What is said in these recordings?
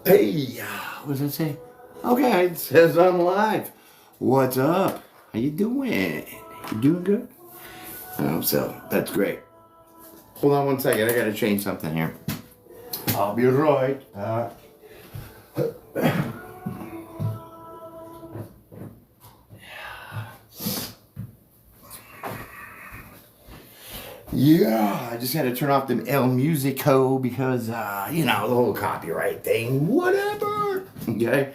Hey, what does that say? Okay, it says I'm live. What's up? How you doing? You doing good? Oh, so that's great. Hold on one second. I gotta change something here. I'll be right. Yeah, I just had to turn off the El Musico because, the whole copyright thing. Whatever. Okay.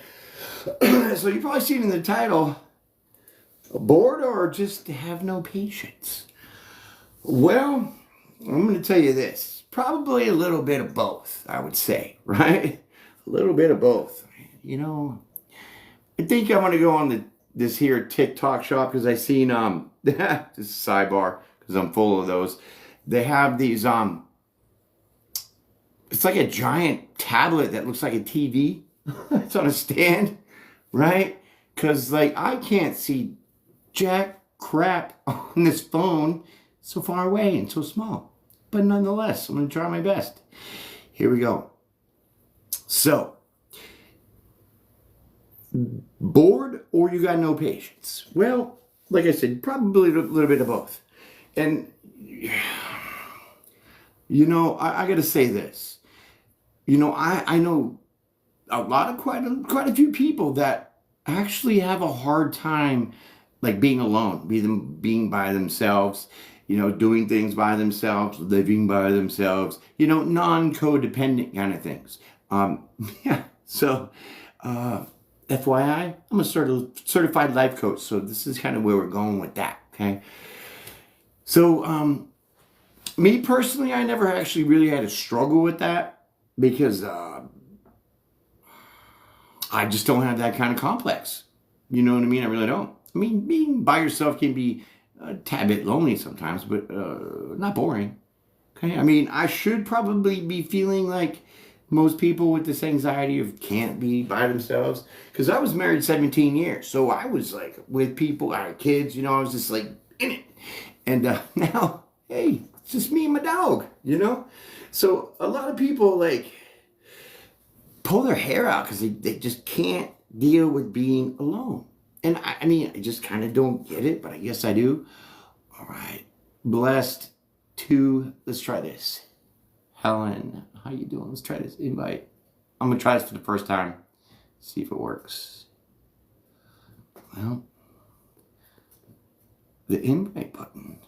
So you probably seen in the title, bored or just have no patience. Well, I'm going to tell you this. Probably a little bit of both, I would say, right? A little bit of both. You know, I think I'm going to go on this here TikTok shop because I seen this is sidebar because I'm full of those. They have these it's like a giant tablet that looks like a TV. It's on a stand, right? Because like I can't see jack crap on this phone so far away and so small. But nonetheless, I'm going to try my best. Here we go. So, bored or you got no patience? Well, like I said, probably a little bit of both. And, I got to say this. I know a lot of quite a few people that actually have a hard time like being alone, being by themselves, doing things by themselves, living by themselves, non-codependent kind of things. Yeah. So, FYI, I'm a certified life coach, so this is kind of where we're going with that. Okay. So, me personally, I never actually really had a struggle with that because I just don't have that kind of complex. You know what I mean? I really don't. I mean, being by yourself can be a tad bit lonely sometimes, but not boring. Okay. I mean, I should probably be feeling like most people with this anxiety of can't be by themselves because I was married 17 years. So I was like with people, I had kids, I was just like in it. And now, hey, it's just me and my dog. So a lot of people like pull their hair out because they just can't deal with being alone. And I mean, I just kind of don't get it, but I guess I do. All right. Blessed to, let's try this. Helen, how you doing? Let's try this invite. I'm going to try this for the first time. See if it works. Well, the invite button.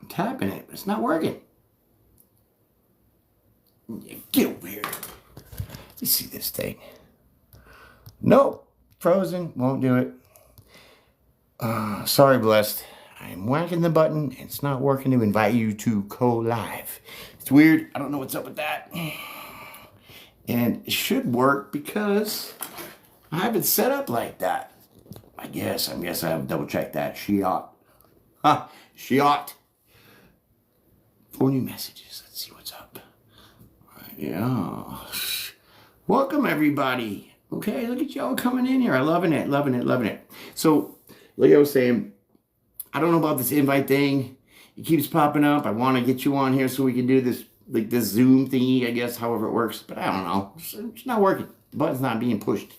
I'm tapping it, but it's not working. Get over here. Let's see this thing. Nope. Frozen. Won't do it. Sorry, Blessed. I'm whacking the button. And it's not working to invite you to co-live. It's weird. I don't know what's up with that. And it should work because I have it set up like that. I guess I have to double check that. She ought. Huh. She ought. 4 new messages. Let's see what's up. Yeah. Welcome, everybody. Okay, look at y'all coming in here. I'm loving it, loving it, loving it. So, like I was saying, I don't know about this invite thing. It keeps popping up. I want to get you on here so we can do this, like this Zoom thingy, I guess, however it works. But I don't know. It's not working. The button's not being pushed.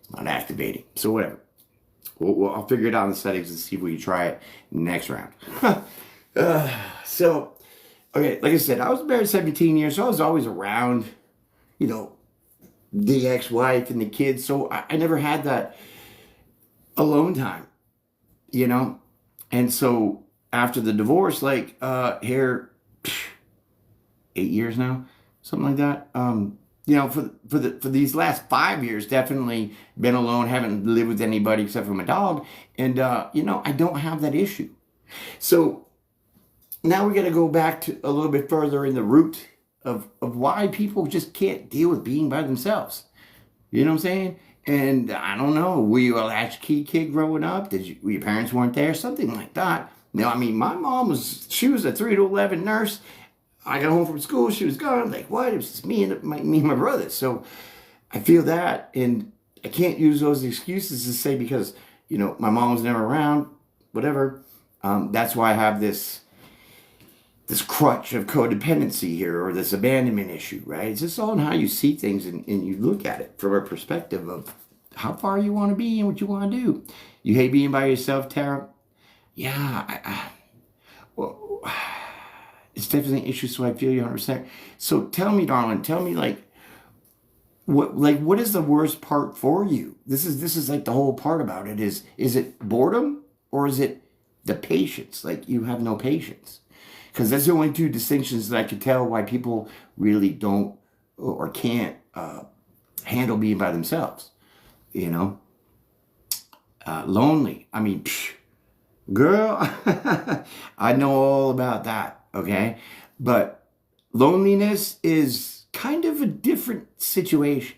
It's not activating. So whatever. I'll figure it out in the settings and see if we can try it next round. So, okay, like I said, I was married 17 years, so I was always around, the ex-wife and the kids. So I never had that alone time, And so after the divorce, like here, 8 years now, something like that. For these last 5 years, definitely been alone, haven't lived with anybody except for my dog, and I don't have that issue. So now we got to go back to a little bit further in the root of why people just can't deal with being by themselves. You know what I'm saying? And I don't know, were you a latchkey kid growing up? Your parents weren't there? Something like that. No, I mean, my mom she was a 3 to 11 nurse. I got home from school, she was gone. Like, what? It was just me and my brother. So I feel that, and I can't use those excuses to say because, my mom was never around, whatever. That's why I have this this crutch of codependency here or this abandonment issue, right? It's just all in how you see things and you look at it from a perspective of how far you want to be and what you want to do. You hate being by yourself, Tara? Yeah, well, it's definitely an issue, so I feel you 100%. So tell me, darling, tell me what is the worst part for you? This is like the whole part about it is it boredom or is it the patience? Like you have no patience. Because that's the only two distinctions that I could tell why people really don't or can't handle being by themselves. You know, lonely. I mean, girl, I know all about that. Okay, but loneliness is kind of a different situation.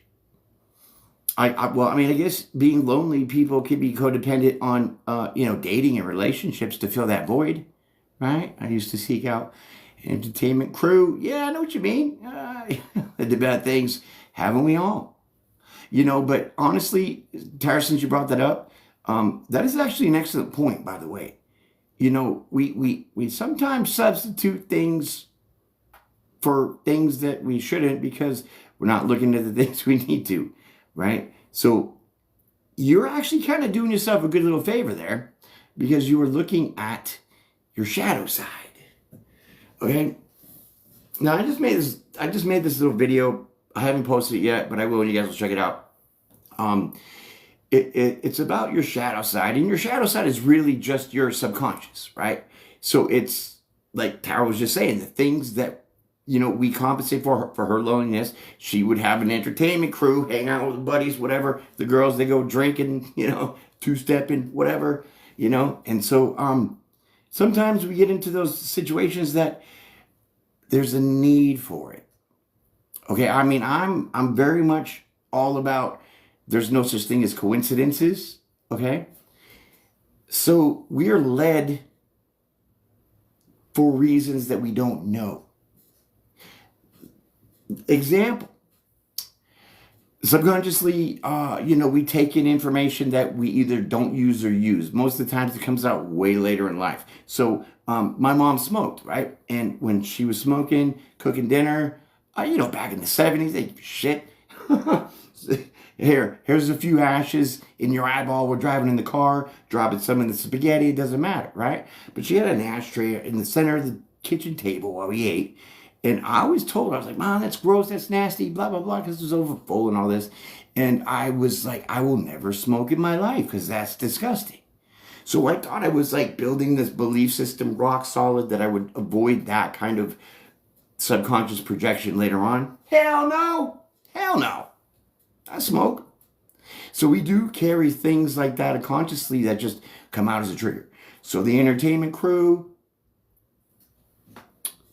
Well, I mean, I guess being lonely, people can be codependent on, dating and relationships to fill that void, right? I used to seek out entertainment crew. Yeah, I know what you mean. The bad things, haven't we all? But honestly, Tara, since you brought that up, that is actually an excellent point, by the way. We sometimes substitute things for things that we shouldn't because we're not looking at the things we need to, right? So you're actually kind of doing yourself a good little favor there because you were looking at your shadow side. Okay. Now I just made this little video. I haven't posted it yet, but I will, and you guys will check it out. It's about your shadow side, and your shadow side is really just your subconscious, right? So it's like Tara was just saying, the things that we compensate for her loneliness. She would have an entertainment crew, hang out with buddies, whatever. The girls, they go drinking, two-stepping, whatever, And so sometimes we get into those situations that there's a need for it. Okay, I mean, I'm very much all about there's no such thing as coincidences, okay? So we are led for reasons that we don't know. Example, subconsciously, we take in information that we either don't use or use. Most of the times it comes out way later in life. So my mom smoked, right? And when she was smoking, cooking dinner, back in the 70s, they shit. Here's a few ashes in your eyeball. We're driving in the car, dropping some in the spaghetti. It doesn't matter, right? But she had an ashtray in the center of the kitchen table while we ate. And I always told her, I was like, Mom, that's gross, that's nasty, blah, blah, blah, because it was over full and all this. And I was like, I will never smoke in my life because that's disgusting. So I thought I was like building this belief system rock solid that I would avoid that kind of subconscious projection later on. Hell no. Hell no. I smoke. So we do carry things like that unconsciously that just come out as a trigger. So the entertainment crew,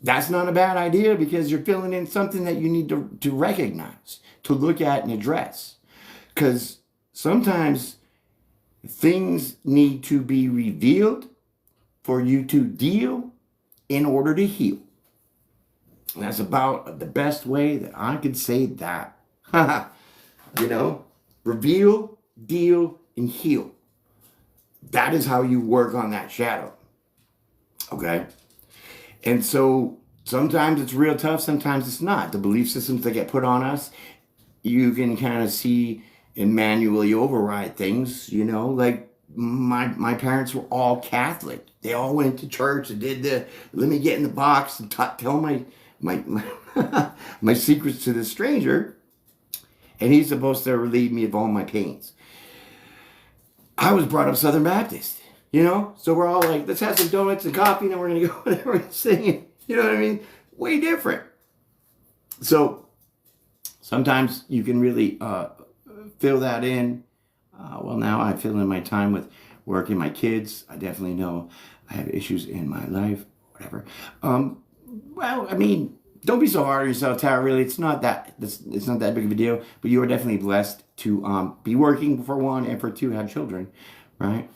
that's not a bad idea because you're filling in something that you need to recognize, to look at and address. Because sometimes things need to be revealed for you to deal in order to heal. And that's about the best way that I could say that. Reveal, deal, and heal. That is how you work on that shadow. Okay? And so sometimes it's real tough, sometimes it's not. The belief systems that get put on us, you can kind of see and manually override things, like my parents were all Catholic. They all went to church and did let me get in the box and tell my my secrets to the stranger. And he's supposed to relieve me of all my pains. I was brought up Southern Baptist, So we're all like, let's have some donuts and coffee, and then we're going to go whatever and sing. You know what I mean? Way different. So sometimes you can really fill that in. Well, now I fill in my time with work and my kids. I definitely know I have issues in my life, whatever. Well, I mean, don't be so hard on yourself, Tara. Really, it's not that big of a deal. But you are definitely blessed to be working, for one, and for two, have children, right?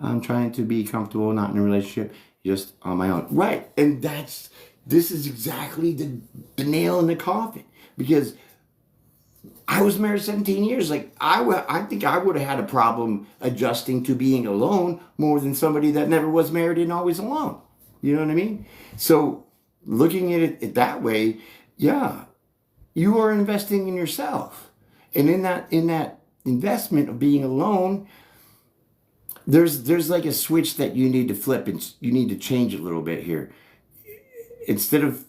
I'm trying to be comfortable, not in a relationship, just on my own, right? And this is exactly the nail in the coffin, because I was married 17 years. Like I think I would have had a problem adjusting to being alone more than somebody that never was married and always alone. You know what I mean? So looking at it that way, yeah, you are investing in yourself. And in that investment of being alone, there's like a switch that you need to flip and you need to change a little bit here. Instead of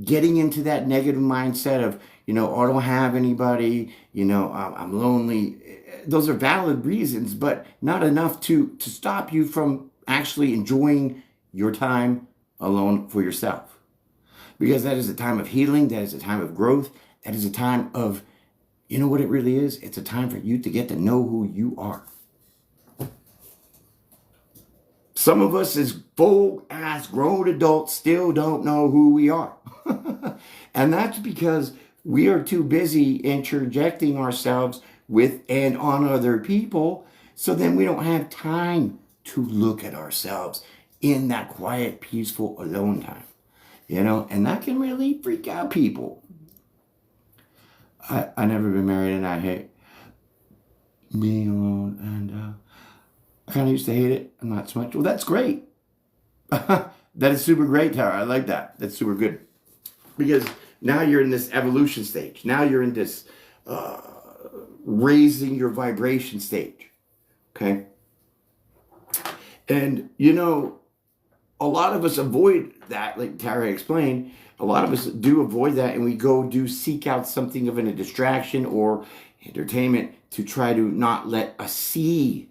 getting into that negative mindset of, oh, I don't have anybody, I'm lonely. Those are valid reasons, but not enough to stop you from actually enjoying your time alone for yourself. Because that is a time of healing, that is a time of growth, that is a time of, you know what it really is? It's a time for you to get to know who you are. Some of us as full ass grown adults still don't know who we are. And that's because we are too busy interjecting ourselves with and on other people. So then we don't have time to look at ourselves in that quiet, peaceful, alone time. And that can really freak out people. I never been married and I hate being alone, and I kind of used to hate it. Not so much. Well, that's great. That is super great, Tara. I like that. That's super good. Because now you're in this evolution stage. Now you're in this raising your vibration stage. Okay? And, a lot of us avoid that, like Tara explained. A lot of us do avoid that, and we go seek out something of a distraction or entertainment to try to not let us see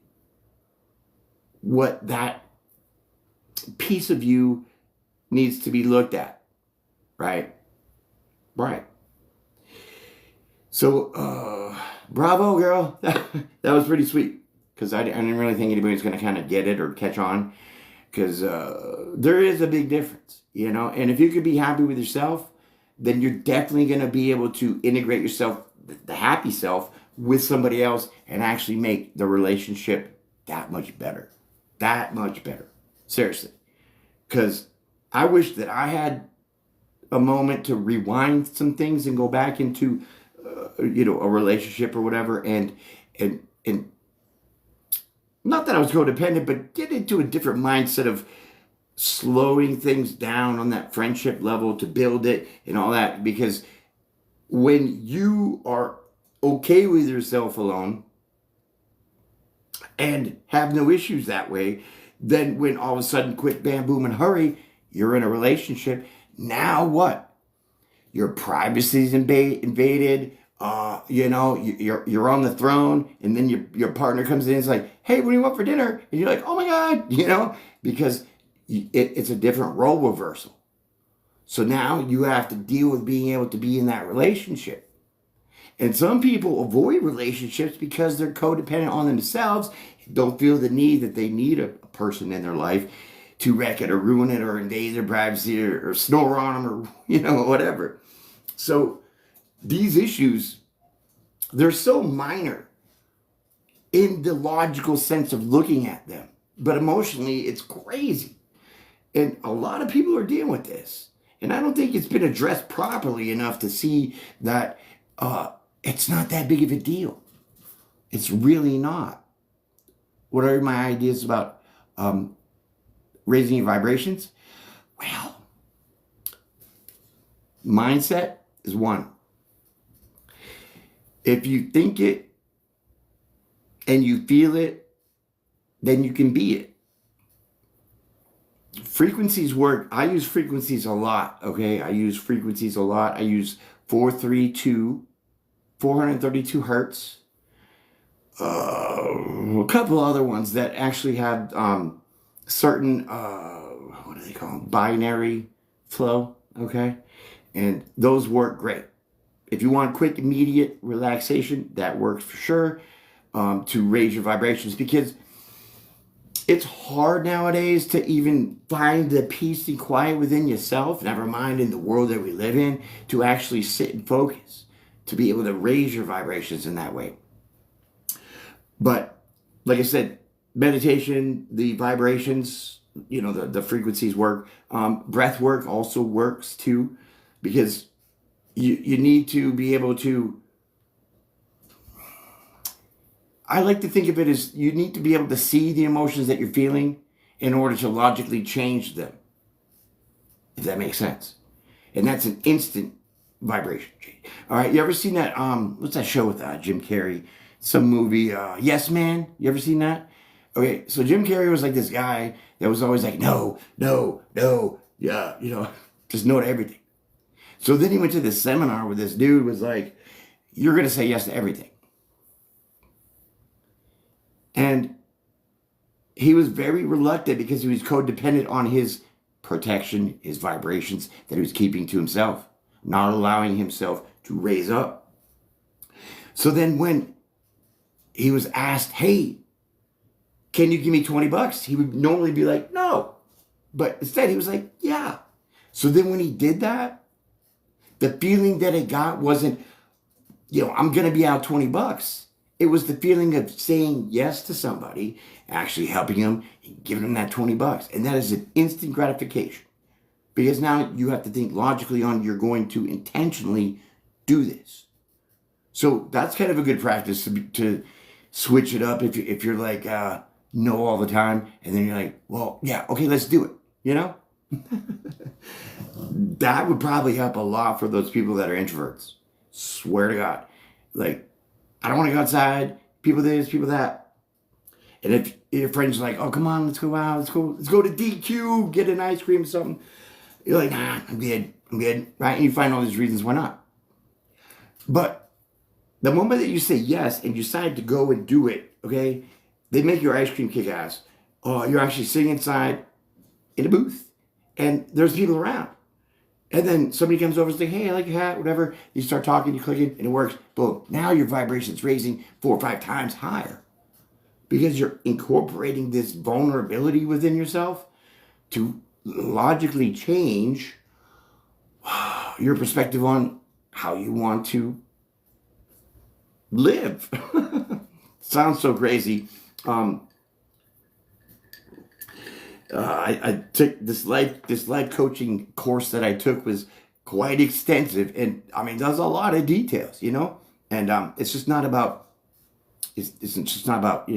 what that piece of you needs to be looked at. Right? So, bravo, girl. That was pretty sweet. Because I didn't really think anybody was going to kind of get it or catch on. Because there is a big difference, And if you could be happy with yourself, then you're definitely going to be able to integrate yourself, the happy self, with somebody else and actually make the relationship that much better. That much better. Seriously. Because I wish that I had a moment to rewind some things and go back into, a relationship or whatever, and not that I was codependent, but get into a different mindset of slowing things down on that friendship level to build it and all that. Because when you are okay with yourself alone and have no issues that way, then when all of a sudden, quick, bam, boom, and hurry, you're in a relationship. Now what? Your privacy's invaded. You're on the throne, and then your partner comes in and is like, hey, what do you want for dinner? And you're like, oh my God, because it's a different role reversal. So now you have to deal with being able to be in that relationship. And some people avoid relationships because they're codependent on themselves, don't feel the need that they need a person in their life to wreck it or ruin it or invade their privacy or snore on them or, whatever. So these issues, they're so minor in the logical sense of looking at them. But emotionally, it's crazy. And a lot of people are dealing with this. And I don't think it's been addressed properly enough to see that it's not that big of a deal. It's really not. What are my ideas about raising your vibrations? Well, mindset is one. If you think it and you feel it, then you can be it. Frequencies work. I use frequencies a lot, okay? I use frequencies a lot. I use 432 hertz. A couple other ones that actually have certain, what do they call them? Binary flow, okay? And those work great. If you want quick, immediate relaxation, that works for sure to raise your vibrations, because it's hard nowadays to even find the peace and quiet within yourself, never mind in the world that we live in, to actually sit and focus, to be able to raise your vibrations in that way. But like I said, meditation, the vibrations, the frequencies work. Breath work also works too, because you need to be able to, I like to think of it as you need to be able to see the emotions that you're feeling in order to logically change them. if that makes sense. And that's an instant vibration change. All right, you ever seen that? What's that show with Jim Carrey? Some movie, Yes Man. You ever seen that? Okay, so Jim Carrey was like this guy that was always like, no, no, no, yeah, just no to everything. So then he went to this seminar where this dude was like, you're going to say yes to everything. And he was very reluctant because he was codependent on his protection, his vibrations that he was keeping to himself, not allowing himself to raise up. So then when he was asked, hey, can you give me $20? He would normally be like, no. But instead he was like, yeah. So then when he did that, the feeling that it got wasn't, I'm going to be out $20. It was the feeling of saying yes to somebody, actually helping them, and giving them that $20. And that is an instant gratification. Because now you have to think logically on you're going to intentionally do this. So that's kind of a good practice to switch it up if you're like, no all the time. And then you're like, well, yeah, okay, let's do it. That would probably help a lot for those people that are introverts. Swear to God. Like, I don't want to go outside. People this, people that. And if your friend's like, oh, come on, let's go out. Let's go to DQ, get an ice cream or something. You're like, nah, I'm good. Right? And you find all these reasons why not. But the moment that you say yes and you decide to go and do it, okay, they make your ice cream kick ass. Oh, you're actually sitting inside in a booth and there's people around. And then somebody comes over and says, hey, I like your hat, whatever. You start talking, you click it, and it works. Boom. Now your vibration's raising 4 or 5 times higher because you're incorporating this vulnerability within yourself to logically change your perspective on how you want to live. Sounds so crazy. I took this life coaching course that I took was quite extensive, and I mean there's a lot of details, and it's just not about it's just not about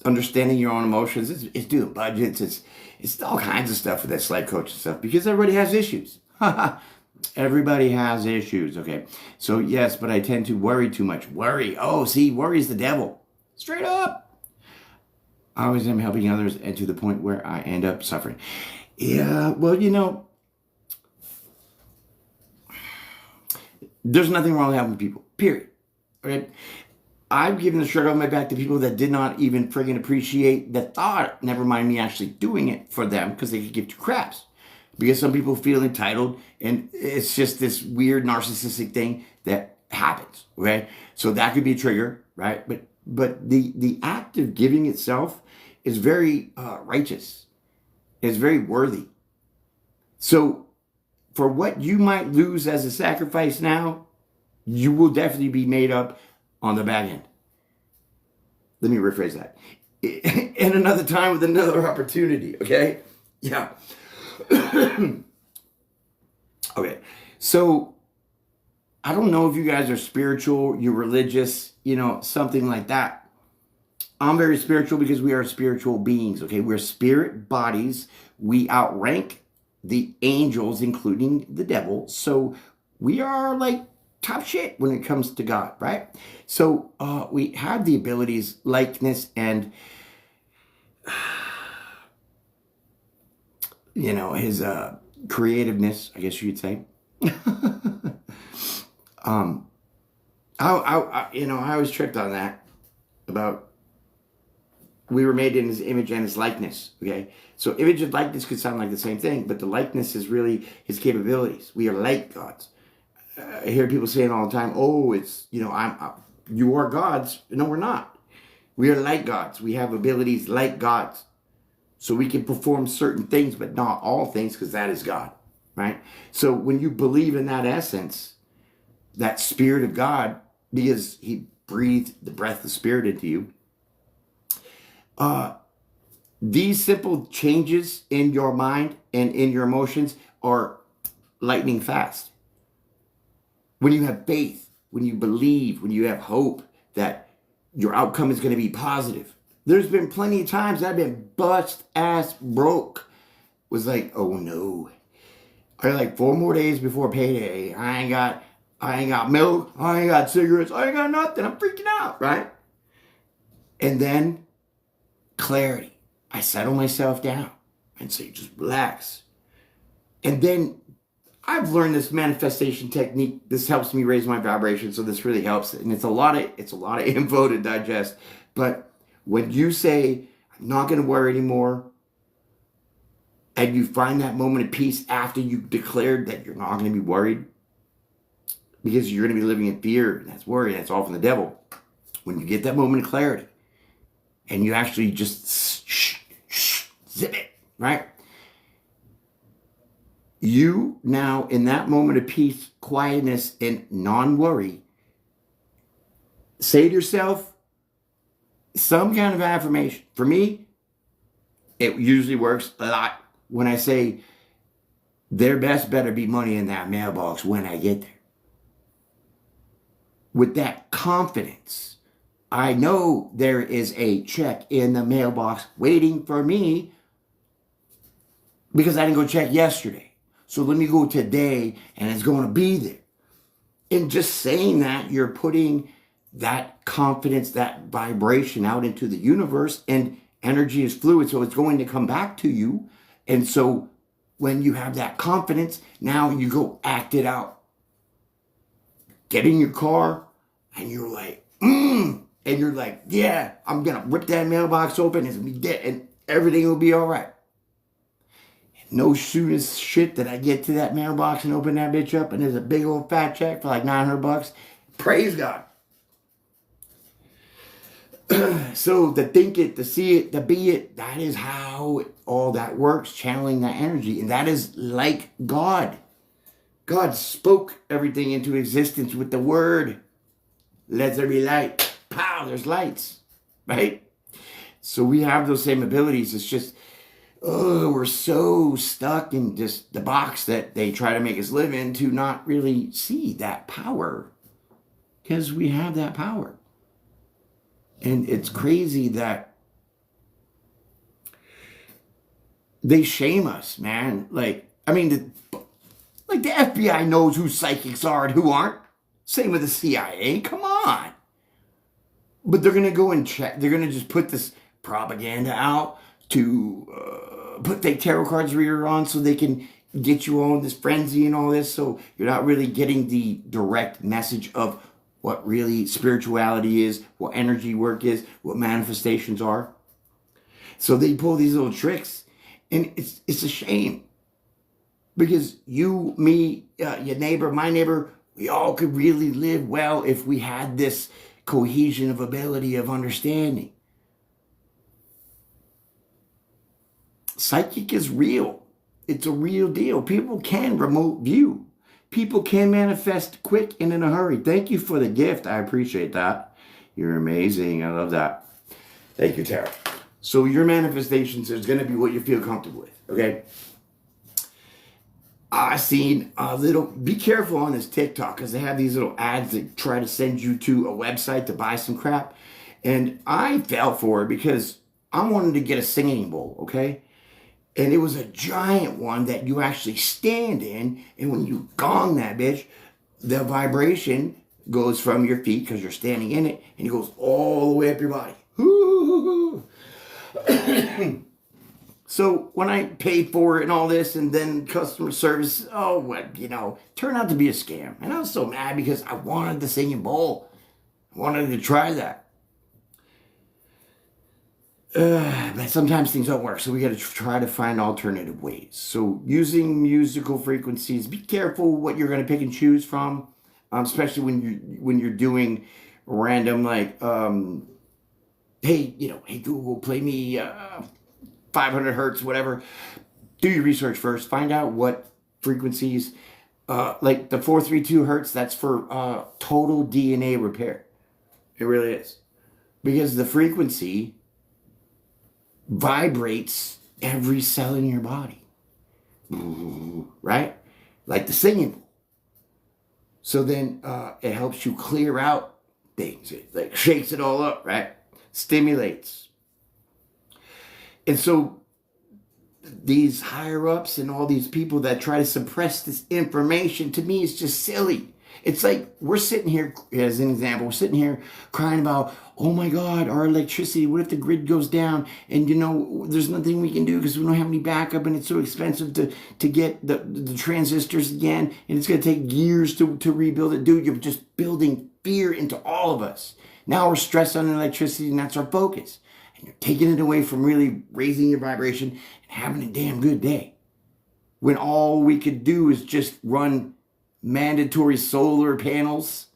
understanding your own emotions. It's doing budgets. It's all kinds of stuff with that life coaching stuff because everybody has issues. Everybody has issues. Okay, so yes, but I tend to worry too much. Worry. Oh, see, worry is the devil. Straight up. I always am helping others and to the point where I end up suffering. Yeah, well, there's nothing wrong with helping people, period. Okay? I've given the shirt off my back to people that did not even friggin' appreciate the thought, never mind me actually doing it for them because they could give 2 craps. Because some people feel entitled and it's just this weird narcissistic thing that happens, okay? So that could be a trigger, right? But the act of giving itself is very righteous. It's very worthy. So for what you might lose as a sacrifice now, you will definitely be made up on the back end. Let me rephrase that. In another time with another opportunity, okay? Yeah. Okay. So I don't know if you guys are spiritual, you're religious, something like that. I'm very spiritual because we are spiritual beings, okay? We're spirit bodies. We outrank the angels, including the devil. So we are like top shit when it comes to God, right? So we have the abilities, likeness, and his creativeness, I guess you could say. I was tripped on that about we were made in his image and his likeness. Okay, so image and likeness could sound like the same thing, but the likeness is really his capabilities. We are like gods. I hear people saying all the time, "Oh, it's you are gods." No, we're not. We are like gods. We have abilities like gods, so we can perform certain things, but not all things, because that is God, right? So when you believe in that essence, that spirit of God, because he breathed the breath of spirit into you, these simple changes in your mind and in your emotions are lightning fast. When you have faith, when you believe, when you have hope that your outcome is going to be positive. There's been plenty of times I've been bust ass broke. Was like, oh no, I got like 4 more days before payday. I ain't got milk. I ain't got cigarettes. I ain't got nothing. I'm freaking out, right? And then clarity. I settle myself down and say, just relax. And then I've learned this manifestation technique. This helps me raise my vibration, so this really helps. And it's a lot of info to digest. But when you say, I'm not going to worry anymore, and you find that moment of peace after you've declared that you're not going to be worried, because you're going to be living in fear, and that's worry, that's all from the devil. When you get that moment of clarity, and you actually just zip it, right? You now, in that moment of peace, quietness, and non-worry, say to yourself some kind of affirmation. For me, it usually works a lot when I say, there better be money in that mailbox when I get there. With that confidence, I know there is a check in the mailbox waiting for me because I didn't go check yesterday. So let me go today and it's going to be there. And just saying that, you're putting that confidence, that vibration out into the universe, and energy is fluid, so it's going to come back to you. And so when you have that confidence, now you go act it out. Get in your car and you're like, and you're like, yeah, I'm going to rip that mailbox open, it's going to be dead, and everything will be all right. No soon as shit that I get to that mailbox and open that bitch up and there's a big old fat check for like $900. Praise God. So to think it, to see it, to be it, that is how all that works, channeling that energy. And that is like God. God spoke everything into existence with the word. Let there be light. Pow, there's lights, right? So we have those same abilities. It's just, we're so stuck in just the box that they try to make us live in to not really see that power, because we have that power. And it's crazy that they shame us, man. Like, I mean, the FBI knows who psychics are and who aren't. Same with the CIA. Come on. But they're going to go and check. They're going to just put this propaganda out to put fake tarot cards reader on so they can get you on this frenzy and all this. So you're not really getting the direct message of what really spirituality is, what energy work is, what manifestations are. So they pull these little tricks, and it's a shame. Because you, me, your neighbor, my neighbor, we all could really live well if we had this cohesion of ability of understanding. Psychic is real. It's a real deal. People can remote view. People can manifest quick and in a hurry. Thank you for the gift. I appreciate that. You're amazing. I love that. Thank you, Tara. So your manifestations is going to be what you feel comfortable with, okay? I seen a little, be careful on this TikTok, because they have these little ads that try to send you to a website to buy some crap. And I fell for it because I wanted to get a singing bowl, okay? And it was a giant one that you actually stand in, and when you gong that bitch, the vibration goes from your feet because you're standing in it, and it goes all the way up your body. So when I paid for it and all this, and then customer service, turned out to be a scam. And I was so mad because I wanted the singing bowl. I wanted to try that. But sometimes things don't work, so we got to try to find alternative ways. So using musical frequencies, be careful what you're going to pick and choose from, especially when you're doing random, like, hey Google, play me 500 hertz, whatever. Do your research first. Find out what frequencies, like the 432 hertz. That's for total DNA repair. It really is, because the frequency vibrates every cell in your body, right? Like the singing. So then it helps you clear out things. It like shakes it all up, right? Stimulates. And so these higher ups and all these people that try to suppress this information, to me, is just silly. It's like we're sitting here, as an example, we're sitting here crying about, oh my God, our electricity, what if the grid goes down and, there's nothing we can do because we don't have any backup and it's so expensive to get the transistors again and it's going to take years to rebuild it. Dude, you're just building fear into all of us. Now we're stressed on electricity and that's our focus. And you're taking it away from really raising your vibration and having a damn good day. When all we could do is just run mandatory solar panels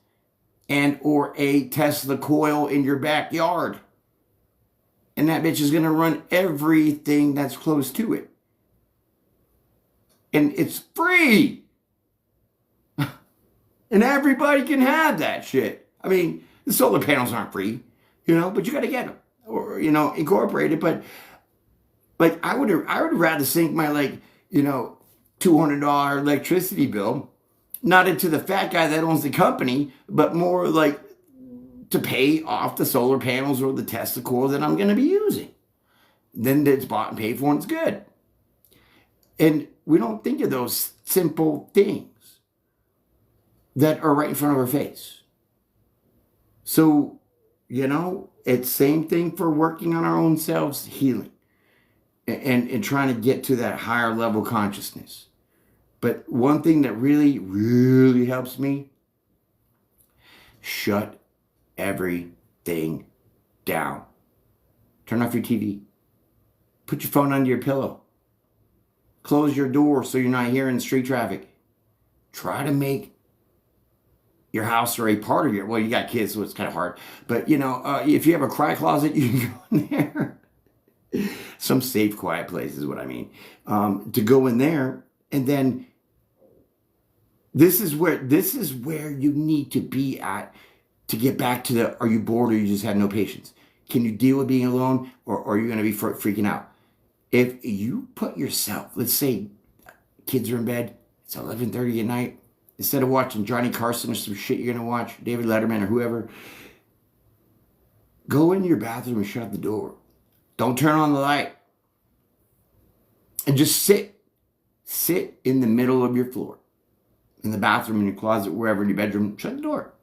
and or a Tesla coil in your backyard. And that bitch is going to run everything that's close to it. And it's free. And everybody can have that shit. I mean, the solar panels aren't free, but you got to get them or, incorporate it. But like I would rather sink my $200 electricity bill not into the fat guy that owns the company, but more like to pay off the solar panels or the Tesla coil that I'm going to be using. Then it's bought and paid for and it's good. And we don't think of those simple things that are right in front of our face. So, it's same thing for working on our own selves, healing and trying to get to that higher level consciousness. But one thing that really, really helps me, shut everything down. Turn off your TV. Put your phone under your pillow. Close your door so you're not hearing street traffic. Try to make your house or a part of well, you got kids, so it's kind of hard. But, if you have a cry closet, you can go in there. Some safe, quiet place is what I mean. To go in there. And then this is where you need to be at to get back to are you bored or you just have no patience? Can you deal with being alone or are you going to be freaking out? If you put yourself, let's say kids are in bed, it's 11:30 at night, instead of watching Johnny Carson or some shit you're going to watch, David Letterman or whoever, go into your bathroom and shut the door. Don't turn on the light. And just sit in the middle of your floor, in the bathroom, in your closet, wherever, in your bedroom. Shut the door.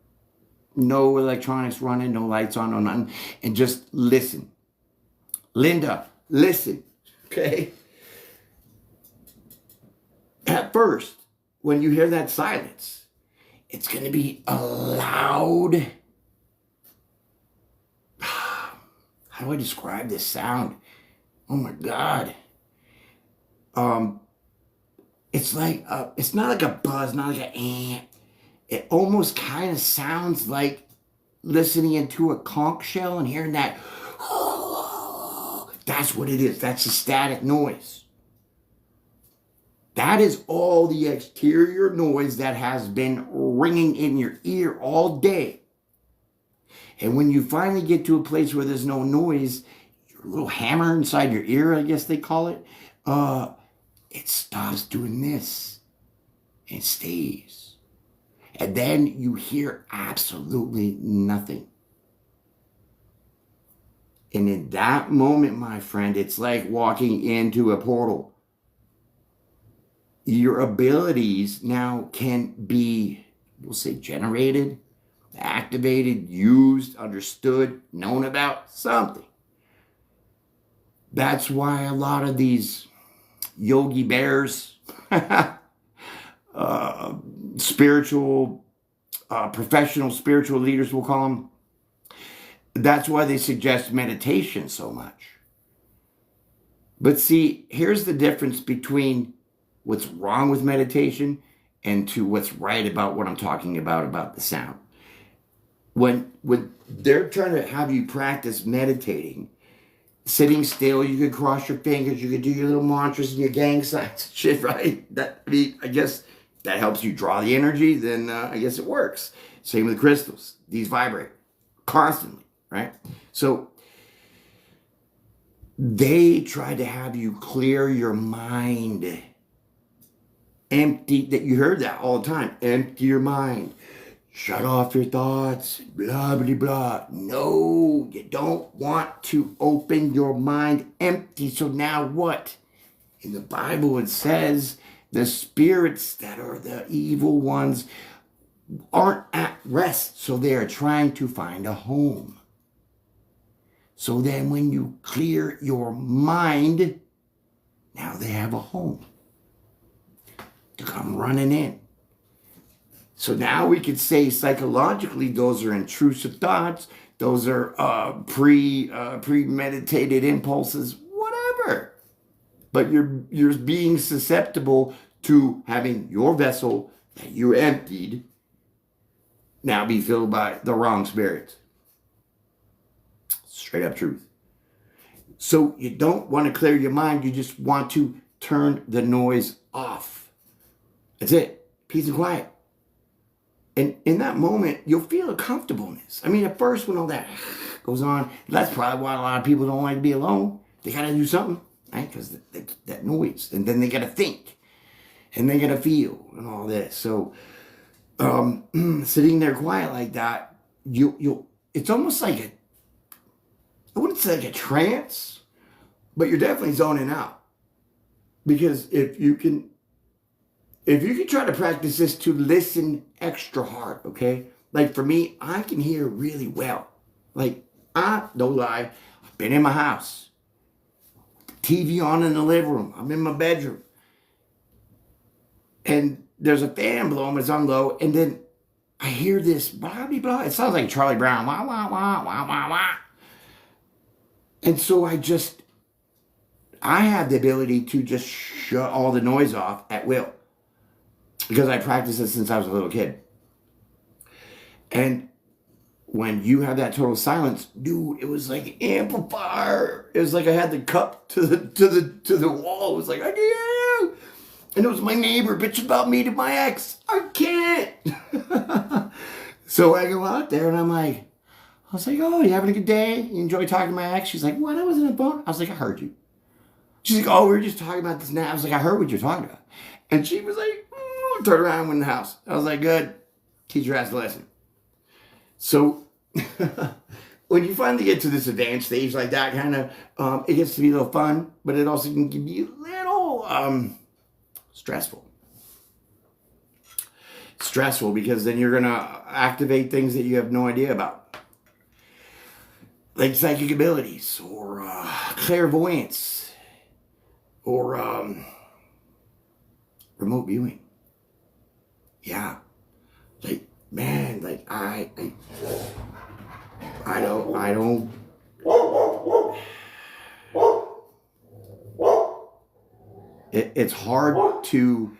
No electronics running, no lights on, no nothing. And just listen. Linda, listen. Okay? At first, when you hear that silence, it's going to be a loud... How do I describe this sound? Oh my God. It's like, it's not like a buzz, not like an ant. It almost kind of sounds like listening into a conch shell and hearing that. That's what it is. That's a static noise. That is all the exterior noise that has been ringing in your ear all day. And when you finally get to a place where there's no noise, your little hammer inside your ear, I guess they call it, it stops doing this. It stays. And then you hear absolutely nothing. And in that moment, my friend, it's like walking into a portal. Your abilities now can be, we'll say, generated, activated, used, understood, known about, something. That's why a lot of these Yogi Bears, spiritual, professional spiritual leaders, we'll call them, that's why they suggest meditation so much. But see, here's the difference between what's wrong with meditation and to what's right about what I'm talking about the sound. When they're trying to have you practice meditating, sitting still, you could cross your fingers, you could do your little mantras and your gang signs and shit, right? I guess that helps you draw the energy, then I guess it works. Same with crystals. These vibrate constantly, right? So they try to have you clear your mind. Empty, that you heard that all the time. Empty your mind. Shut off your thoughts. Blah, blah, blah. No, you don't want to open your mind empty. So now what? In the Bible, it says the spirits that are the evil ones aren't at rest, so they are trying to find a home. So then when you clear your mind, now they have a home to come running in. So now we could say psychologically those are intrusive thoughts, those are premeditated impulses, whatever. But you're being susceptible to having your vessel that you emptied now be filled by the wrong spirits. Straight up truth. So you don't want to clear your mind. You just want to turn the noise off. That's it. Peace and quiet. And in that moment, you'll feel a comfortableness. I mean, at first, when all that goes on, that's probably why a lot of people don't like to be alone. They got to do something, right? Because that noise. And then they got to think. And they got to feel and all this. So sitting there quiet like that, it's almost like I wouldn't say like a trance, but you're definitely zoning out. Because if you can try to practice this to listen extra hard, okay? Like for me, I can hear really well. Like, I don't lie, I've been in my house. TV on in the living room. I'm in my bedroom. And there's a fan blowing, it's on low, and then I hear this blah, blah, blah. It sounds like Charlie Brown. Wah, wah, wah, wah, wah, wah. And so I have the ability to just shut all the noise off at will. Because I practiced this since I was a little kid. And when you have that total silence, dude, it was like an amplifier. It was like I had the cup to the wall. It was like, I can't. And it was my neighbor bitching about me to my ex. I can't. So I go out there and I was like, oh, you having a good day? You enjoy talking to my ex? She's like, what? I was in a phone. I was like, I heard you. She's like, oh, we were just talking about this now. I was like, I heard what you're talking about. And she was like, turn around and went in the house. I was like, good. Teach your ass a lesson. So when you finally get to this advanced stage like that, kind of, it gets to be a little fun, but it also can be a little stressful. Stressful because then you're going to activate things that you have no idea about. Like psychic abilities or clairvoyance or remote viewing. Yeah. Like, man, like I don't it's hard to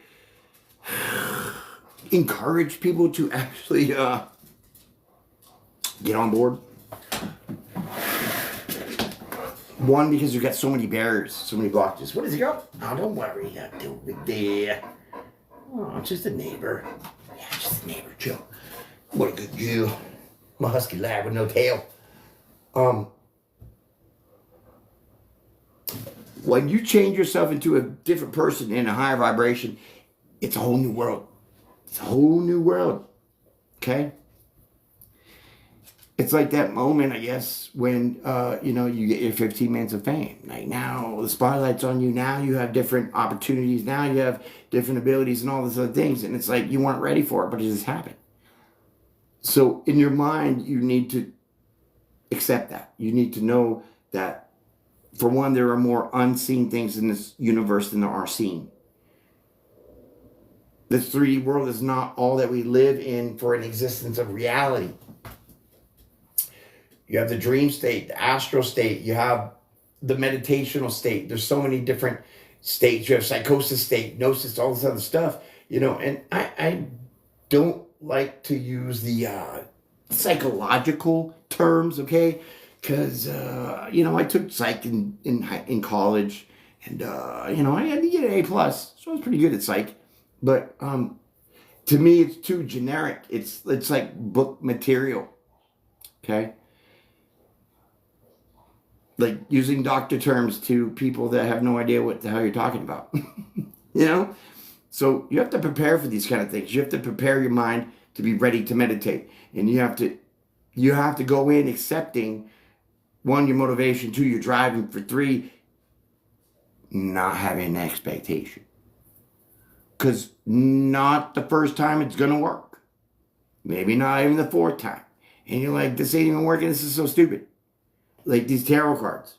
encourage people to actually get on board. One, because you've got so many barriers, so many blockages. What is it, girl? Oh, don't worry, I'll do it there. Oh, just a neighbor. Yeah, just a neighbor, Joe. What a good Jew. My husky lab with no tail. When you change yourself into a different person in a higher vibration, it's a whole new world. It's a whole new world. Okay? It's like that moment, I guess, when, you get your 15 minutes of fame. Like now, the spotlight's on you. Now you have different opportunities. Now you have different abilities and all these other things. And it's like you weren't ready for it, but it just happened. So in your mind, you need to accept that. You need to know that, for one, there are more unseen things in this universe than there are seen. This 3D world is not all that we live in for an existence of reality. You have the dream state, the astral state. You have the meditational state. There's so many different states. You have psychosis state, gnosis, all this other stuff. And I don't like to use the psychological terms, okay? Because, I took psych in college. And, I had to get an A+, so I was pretty good at psych. But to me, it's too generic. It's like book material, okay? Like using doctor terms to people that have no idea what the hell you're talking about. So you have to prepare for these kind of things. You have to prepare your mind to be ready to meditate. And you have to go in accepting, 1, your motivation, 2, your driving, for 3, not having an expectation. Because not the first time it's going to work. Maybe not even the fourth time. And you're like, this ain't even working. This is so stupid. Like these tarot cards.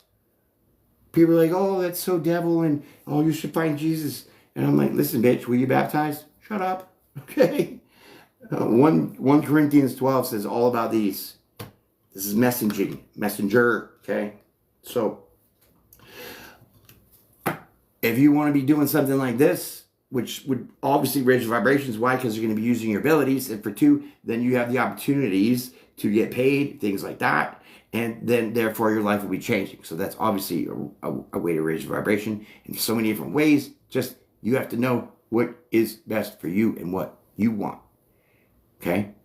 People are like, oh, that's so devil. And oh, you should find Jesus. And I'm like, listen, bitch, were you baptized? Shut up. Okay. 1 Corinthians 12 says all about these. This is messenger. Okay. So if you want to be doing something like this, which would obviously raise your vibrations. Why? Because you're going to be using your abilities. And for 2, then you have the opportunities to get paid, things like that. And then, therefore, your life will be changing. So that's obviously a way to raise your vibration in so many different ways. Just, you have to know what is best for you and what you want. Okay?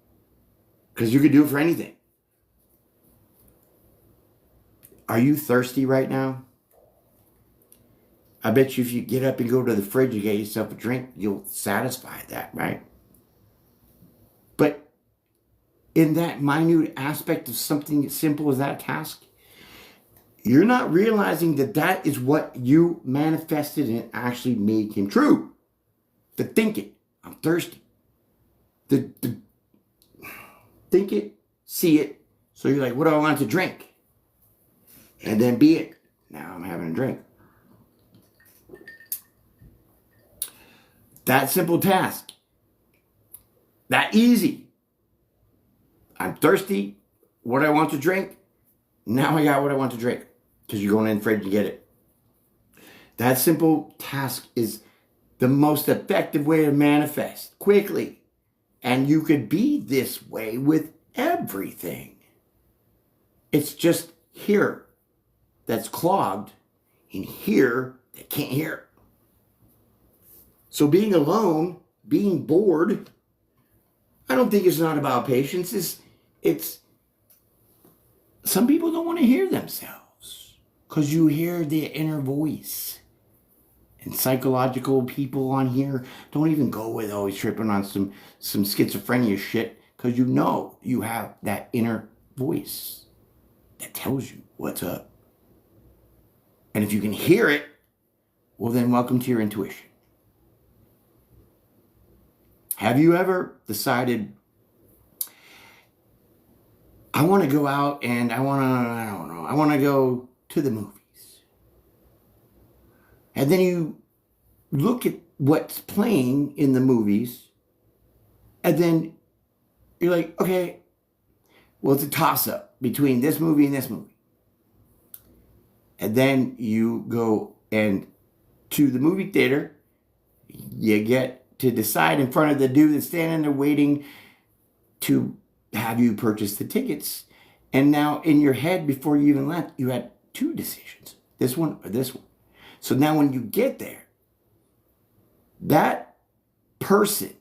Because you could do it for anything. Are you thirsty right now? I bet you if you get up and go to the fridge and get yourself a drink, you'll satisfy that, right? But in that minute aspect of something as simple as that task, you're not realizing that that is what you manifested and actually made him true. The think it, I'm thirsty. The think it, see it. So you're like, what do I want to drink? And then be it. Now I'm having a drink. That simple task. That easy. I'm thirsty. What do I want to drink? Now I got what I want to drink. Because you're going in the fridge to get it. That simple task is the most effective way to manifest quickly. And you could be this way with everything. It's just here that's clogged and here that can't hear. So being alone, being bored, I don't think it's not about patience. It's some people don't want to hear themselves because you hear their inner voice. And psychological people on here don't even go with always tripping on some schizophrenia shit because you know you have that inner voice that tells you what's up. And if you can hear it, well then welcome to your intuition. Have you ever decided, I want to go out and I want to go to the movies. And then you look at what's playing in the movies and then you're like, okay, well, it's a toss-up between this movie and this movie. And then you go and to the movie theater, you get to decide in front of the dude that's standing there waiting to have you purchase the tickets. And now in your head, before you even left, you had 2 decisions. This one or this one. So now when you get there, that person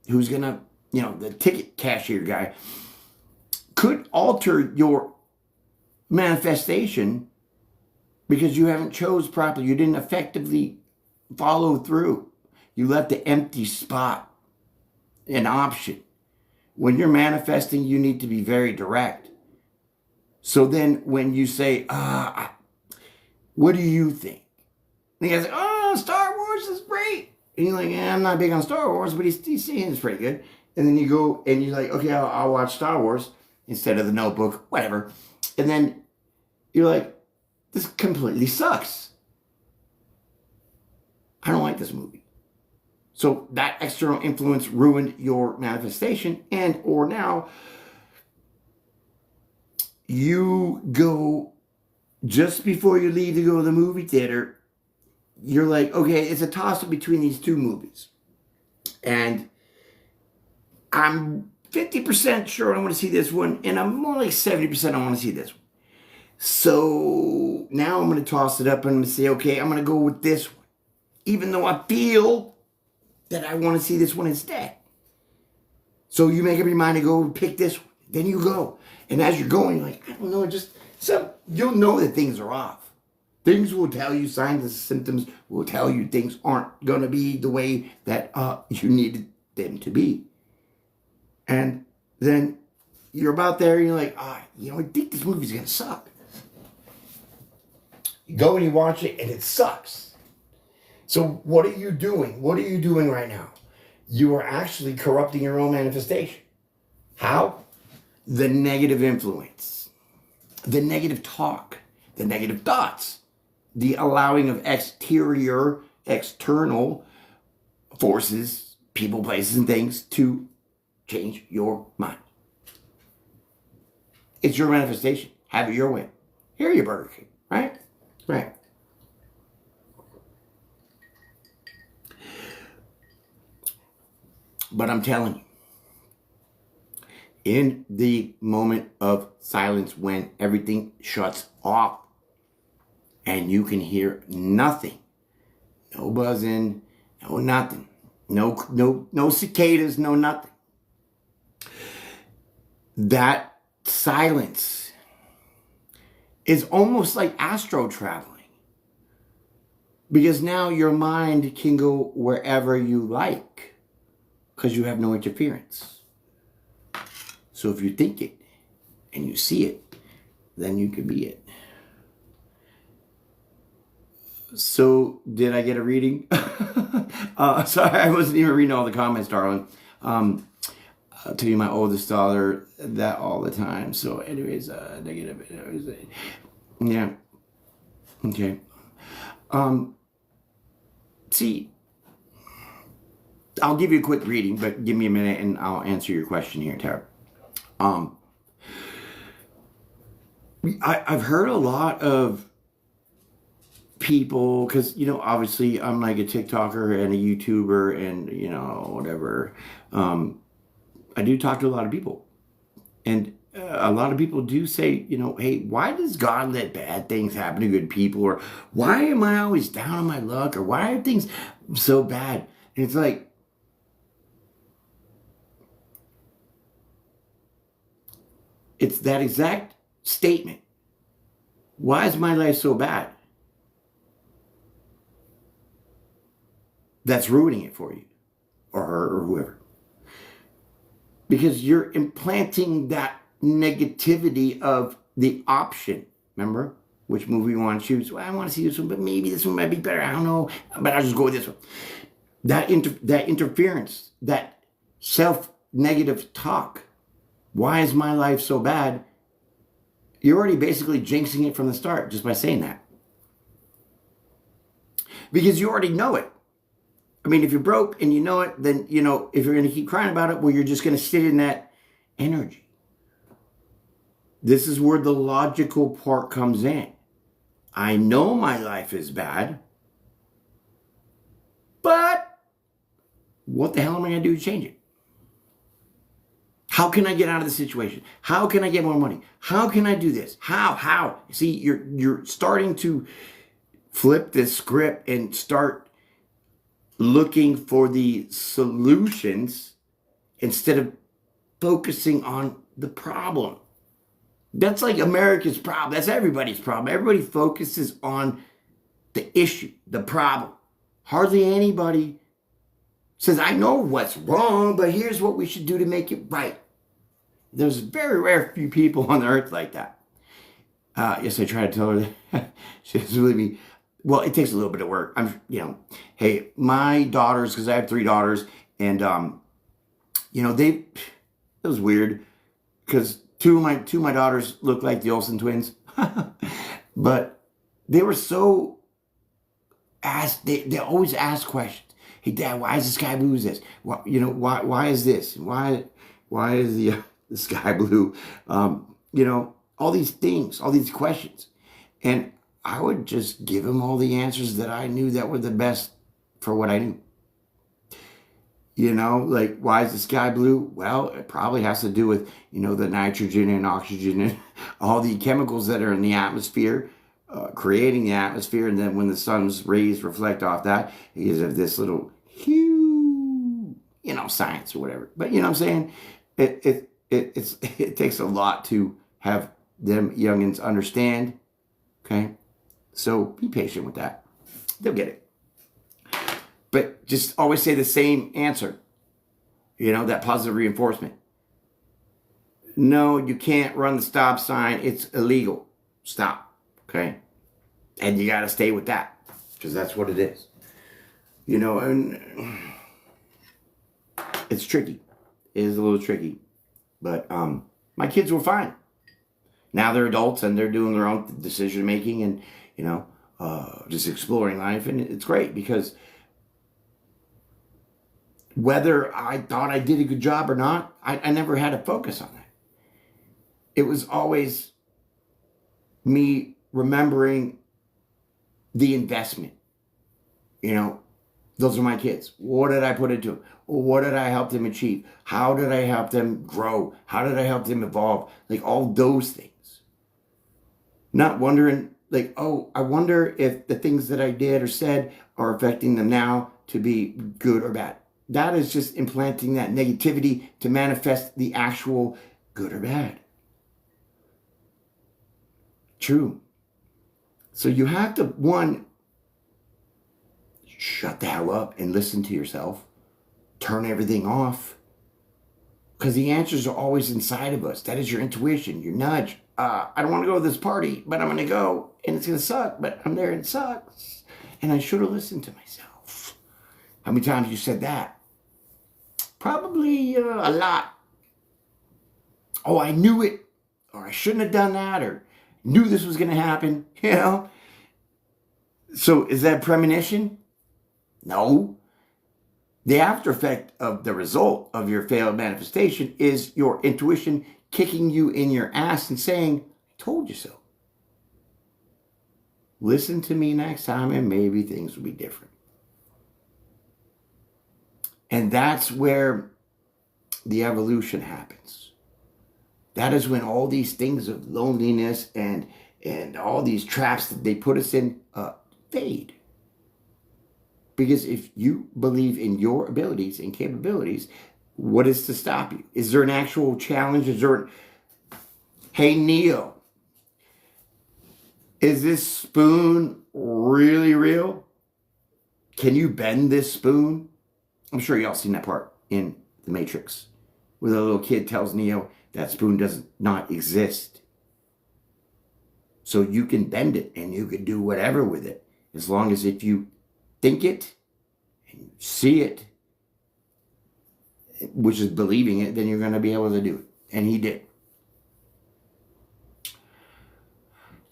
who's going to, the ticket cashier guy could alter your manifestation because you haven't chose properly. You didn't effectively follow through. You left the empty spot an option. When you're manifesting, you need to be very direct. So then when you say, what do you think? And the guy's like, oh, Star Wars is great. And you're like, yeah, I'm not big on Star Wars, but he's saying it's pretty good. And then you go and you're like, okay, I'll watch Star Wars instead of The Notebook, whatever. And then you're like, this completely sucks. I don't like this movie. So that external influence ruined your manifestation, and or now you go just before you leave to go to the movie theater, you're like, okay, it's a toss-up between these 2 movies. And I'm 50% sure I want to see this one, and I'm more like 70% I want to see this one. So now I'm going to toss it up and I'm going to say, okay, I'm going to go with this one. Even though I feel that I want to see this one instead. So you make up your mind to go pick this one. Then you go. And as you're going, you're like, I don't know, you'll know that things are off. Things will tell you, signs and symptoms will tell you things aren't going to be the way that you needed them to be. And then you're about there and you're like, I think this movie's going to suck. You go and you watch it, and it sucks. So what are you doing? What are you doing right now? You are actually corrupting your own manifestation. How? The negative influence, the negative talk, the negative thoughts, the allowing of external forces, people, places, and things to change your mind. It's your manifestation. Have it your way. Here you Burger King, right? Right. But I'm telling you, in the moment of silence when everything shuts off and you can hear nothing, no buzzing, no nothing, no cicadas, no nothing. That silence is almost like astro traveling, because now your mind can go wherever you like because you have no interference. So if you think it and you see it, then you can be it. So did I get a reading? Sorry, I wasn't even reading all the comments, darling. I'll tell you my oldest daughter that all the time. So anyways, negative. Yeah. Okay. See, I'll give you a quick reading, but give me a minute and I'll answer your question here, Tara. I've heard a lot of people, because, obviously I'm like a TikToker and a YouTuber and, whatever. I do talk to a lot of people. And a lot of people do say, hey, why does God let bad things happen to good people? Or why am I always down on my luck? Or why are things so bad? And it's like, it's that exact statement. Why is my life so bad? That's ruining it for you, or her, or whoever. Because you're implanting that negativity of the option. Remember which movie you want to choose? Well, I want to see this one, but maybe this one might be better. I don't know, but I'll just go with this one. That interference, that self-negative talk. Why is my life so bad? You're already basically jinxing it from the start just by saying that. Because you already know it. I mean, if you're broke and you know it, then, if you're going to keep crying about it, well, you're just going to sit in that energy. This is where the logical part comes in. I know my life is bad, but what the hell am I going to do to change it? How can I get out of the situation? How can I get more money? How can I do this? How? See, you're starting to flip this script and start looking for the solutions instead of focusing on the problem. That's like America's problem. That's everybody's problem. Everybody focuses on the issue, the problem. Hardly anybody says, I know what's wrong, but here's what we should do to make it right. There's very rare few people on the earth like that. Yes, I try to tell her that. She doesn't believe me. Well, it takes a little bit of work. Hey, my daughters, because I have 3 daughters, and it was weird because two of my daughters look like the Olsen twins, but they were so they always ask questions. Hey, Dad, why is the sky blue as this? Why is this? Why is the sky blue? All these things, all these questions, and I would just give them all the answers that I knew that were the best for what I knew. Like, why is the sky blue? Well, it probably has to do with, the nitrogen and oxygen and all the chemicals that are in the atmosphere, creating the atmosphere. And then when the sun's rays reflect off that, you have this little hue, science or whatever. But you know what I'm saying? It takes a lot to have them youngins understand. Okay. So be patient with that. They'll get it. But just always say the same answer. That positive reinforcement. No, you can't run the stop sign. It's illegal. Stop. Okay? And you got to stay with that because that's what it is. You know, and it's tricky. It is a little tricky. But my kids were fine. Now they're adults and they're doing their own decision making and, you know, just exploring life. And it's great because whether I thought I did a good job or not, I never had a focus on that. It was always me remembering the investment. You know, those are my kids. What did I put into them? What did I help them achieve? How did I help them grow? How did I help them evolve? Like all those things. Not wondering, like, oh, I wonder if the things that I did or said are affecting them now to be good or bad. That is just implanting that negativity to manifest the actual good or bad. True. So you have to, one, shut the hell up and listen to yourself. Turn everything off. Because the answers are always inside of us. That is your intuition, your nudge. I don't want to go to this party, but I'm going to go. And it's going to suck, but I'm there and it sucks. And I should have listened to myself. How many times you said that? Probably a lot. Oh, I knew it. Or I shouldn't have done that. Or knew this was going to happen. You know? So is that premonition? No. The after effect of the result of your failed manifestation is your intuition kicking you in your ass and saying, I told you so. Listen to me next time and maybe things will be different. And that's where the evolution happens. That is when all these things of loneliness and all these traps that they put us in fade. Because if you believe in your abilities and capabilities, what is to stop you? Is there an actual challenge? Is there, hey, Neo, is this spoon really real? Can you bend this spoon? I'm sure y'all seen that part in The Matrix, where the little kid tells Neo that spoon does not exist. So you can bend it and you can do whatever with it, as long as if you think it and see it, which is believing it, then you're going to be able to do it. And he did.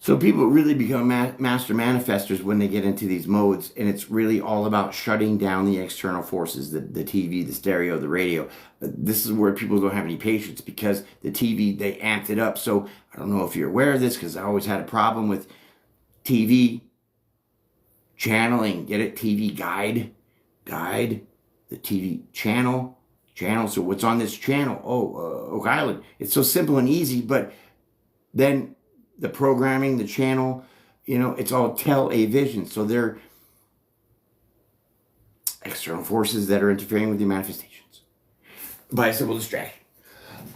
So people really become master manifestors when they get into these modes, and it's really all about shutting down the external forces, the TV, the stereo, the radio. This is where people don't have any patience because the TV, they amped it up. So I don't know if you're aware of this because I always had a problem with TV channeling. Get it? TV guide, the TV channel. So what's on this channel? Oak Island. It's so simple and easy, but then the programming, the channel, you know, it's all television. So they're external forces that are interfering with your manifestations by a simple distraction.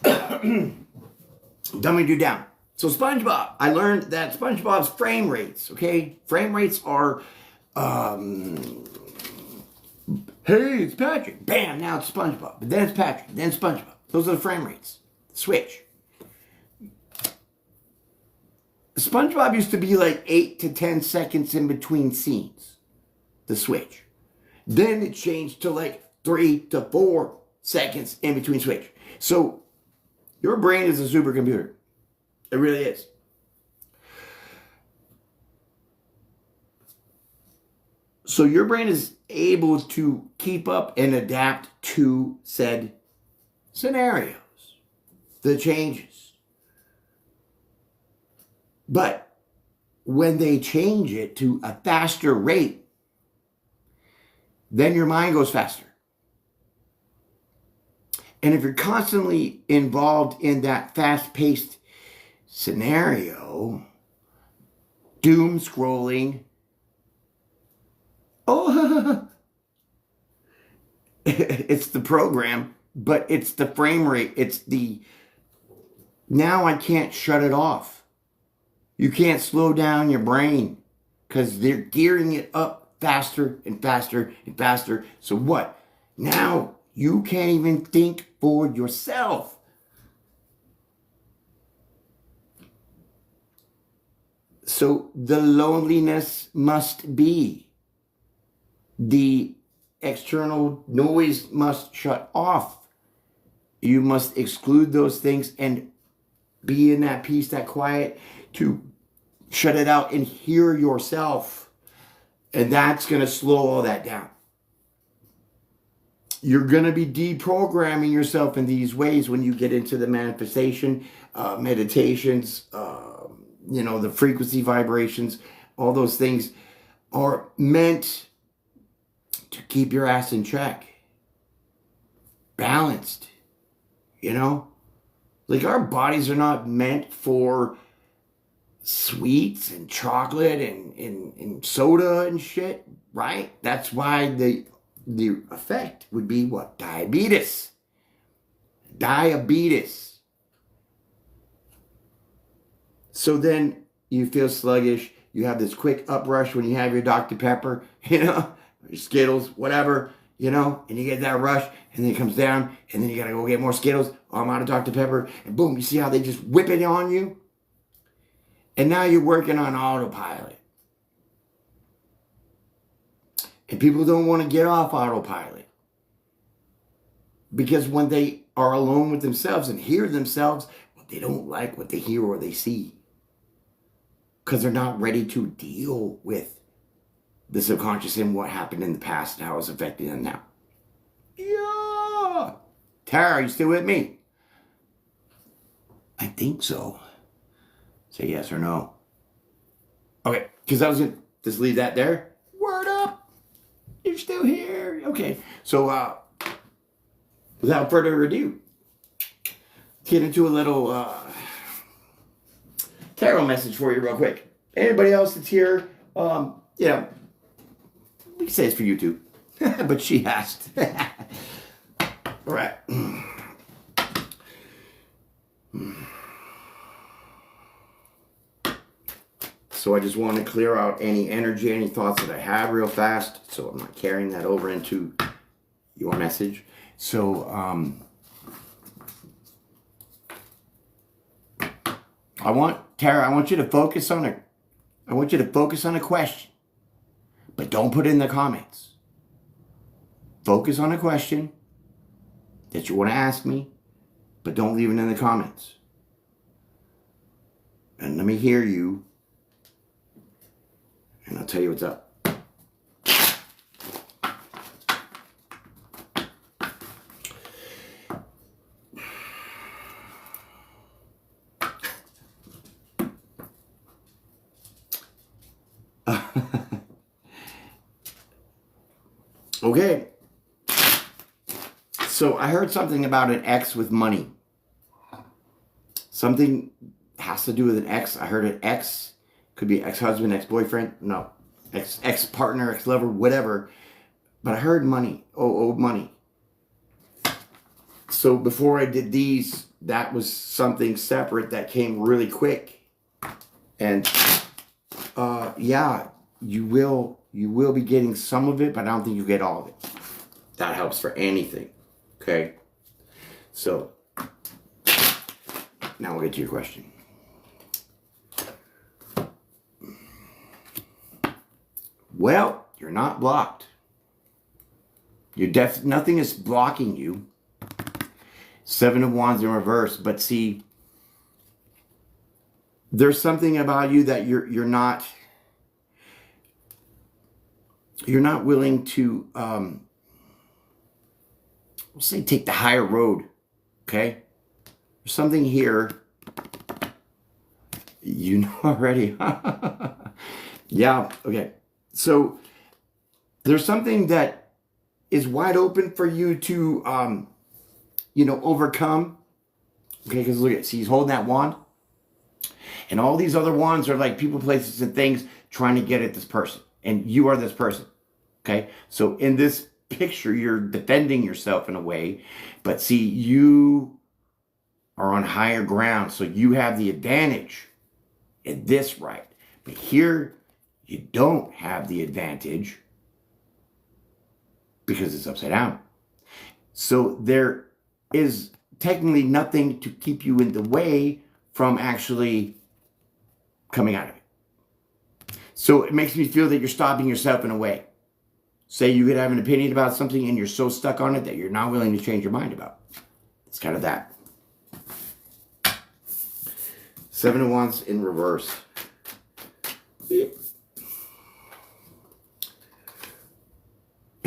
Dumbing you down. So SpongeBob, I learned that SpongeBob's frame rates, okay? Frame rates are, hey, it's Patrick. Bam, now it's SpongeBob. But then it's Patrick, then SpongeBob. Those are the frame rates. Switch. SpongeBob used to be like 8 to 10 seconds in between scenes. The switch. Then it changed to like 3 to 4 seconds in between switch. So your brain is a supercomputer. It really is. So your brain is able to keep up and adapt to said scenarios, the changes. But when they change it to a faster rate, then your mind goes faster. And if you're constantly involved in that fast-paced scenario, doom scrolling, it's the program, but it's the frame rate. It's the, now I can't shut it off. You can't slow down your brain because they're gearing it up faster and faster and faster. So what? Now you can't even think for yourself. So the loneliness must be. The external noise must shut off. You must exclude those things and be in that peace, that quiet, to shut it out and hear yourself. And that's going to slow all that down. You're going to be deprogramming yourself in these ways when you get into the manifestation, meditations, the frequency vibrations. All those things are meant to keep your ass in check, balanced. Like, our bodies are not meant for sweets and chocolate and soda and shit, right? That's why the effect would be what? Diabetes. So then you feel sluggish. You have this quick uprush when you have your Dr. Pepper, your Skittles, whatever, and you get that rush, and then it comes down, and then you gotta go get more Skittles. Oh, I'm out of Dr. Pepper, and boom, you see how they just whip it on you? And now you're working on autopilot. And people don't want to get off autopilot. Because when they are alone with themselves and hear themselves, they don't like what they hear or they see. Because they're not ready to deal with the subconscious and what happened in the past and how it's affecting them now. Yeah. Tara, are you still with me? I think so. Say yes or no. Okay, because I was going to just leave that there. Word up. You're still here. Okay, so without further ado, get into a little tarot message for you real quick. Anybody else that's here, we can say it's for YouTube, but she asked. All right. So I just want to clear out any energy, any thoughts that I have real fast, so I'm not carrying that over into your message. So Tara, I want you to focus on a question, but don't put it in the comments. Focus on a question that you want to ask me, but don't leave it in the comments. And let me hear you, and I'll tell you what's up. Okay. So I heard something about an ex with money. Something has to do with an ex. I heard an ex. Could be ex-husband, ex-boyfriend. No. Ex-partner, ex-lover, whatever. But I heard money. Owed money. So before I did these, that was something separate that came really quick. And you will be getting some of it, but I don't think you get all of it. That helps for anything. Okay? So now we'll get to your question. Well, you're not blocked. Nothing is blocking you. 7 of Wands in reverse, but see, there's something about you that you're not willing to we'll say take the higher road. Okay? There's something here. You know already. Yeah, okay. So there's something that is wide open for you to overcome. Okay, because look at, see, he's holding that wand. And all these other wands are like people, places, and things trying to get at this person. And you are this person. Okay? So in this picture, you're defending yourself in a way. But see, you are on higher ground. So you have the advantage in this right. But here, you don't have the advantage because it's upside down. So there is technically nothing to keep you in the way from actually coming out of it. So it makes me feel that you're stopping yourself in a way. Say you could have an opinion about something and you're so stuck on it that you're not willing to change your mind about. It's kind of that. 7 of Wands in reverse. And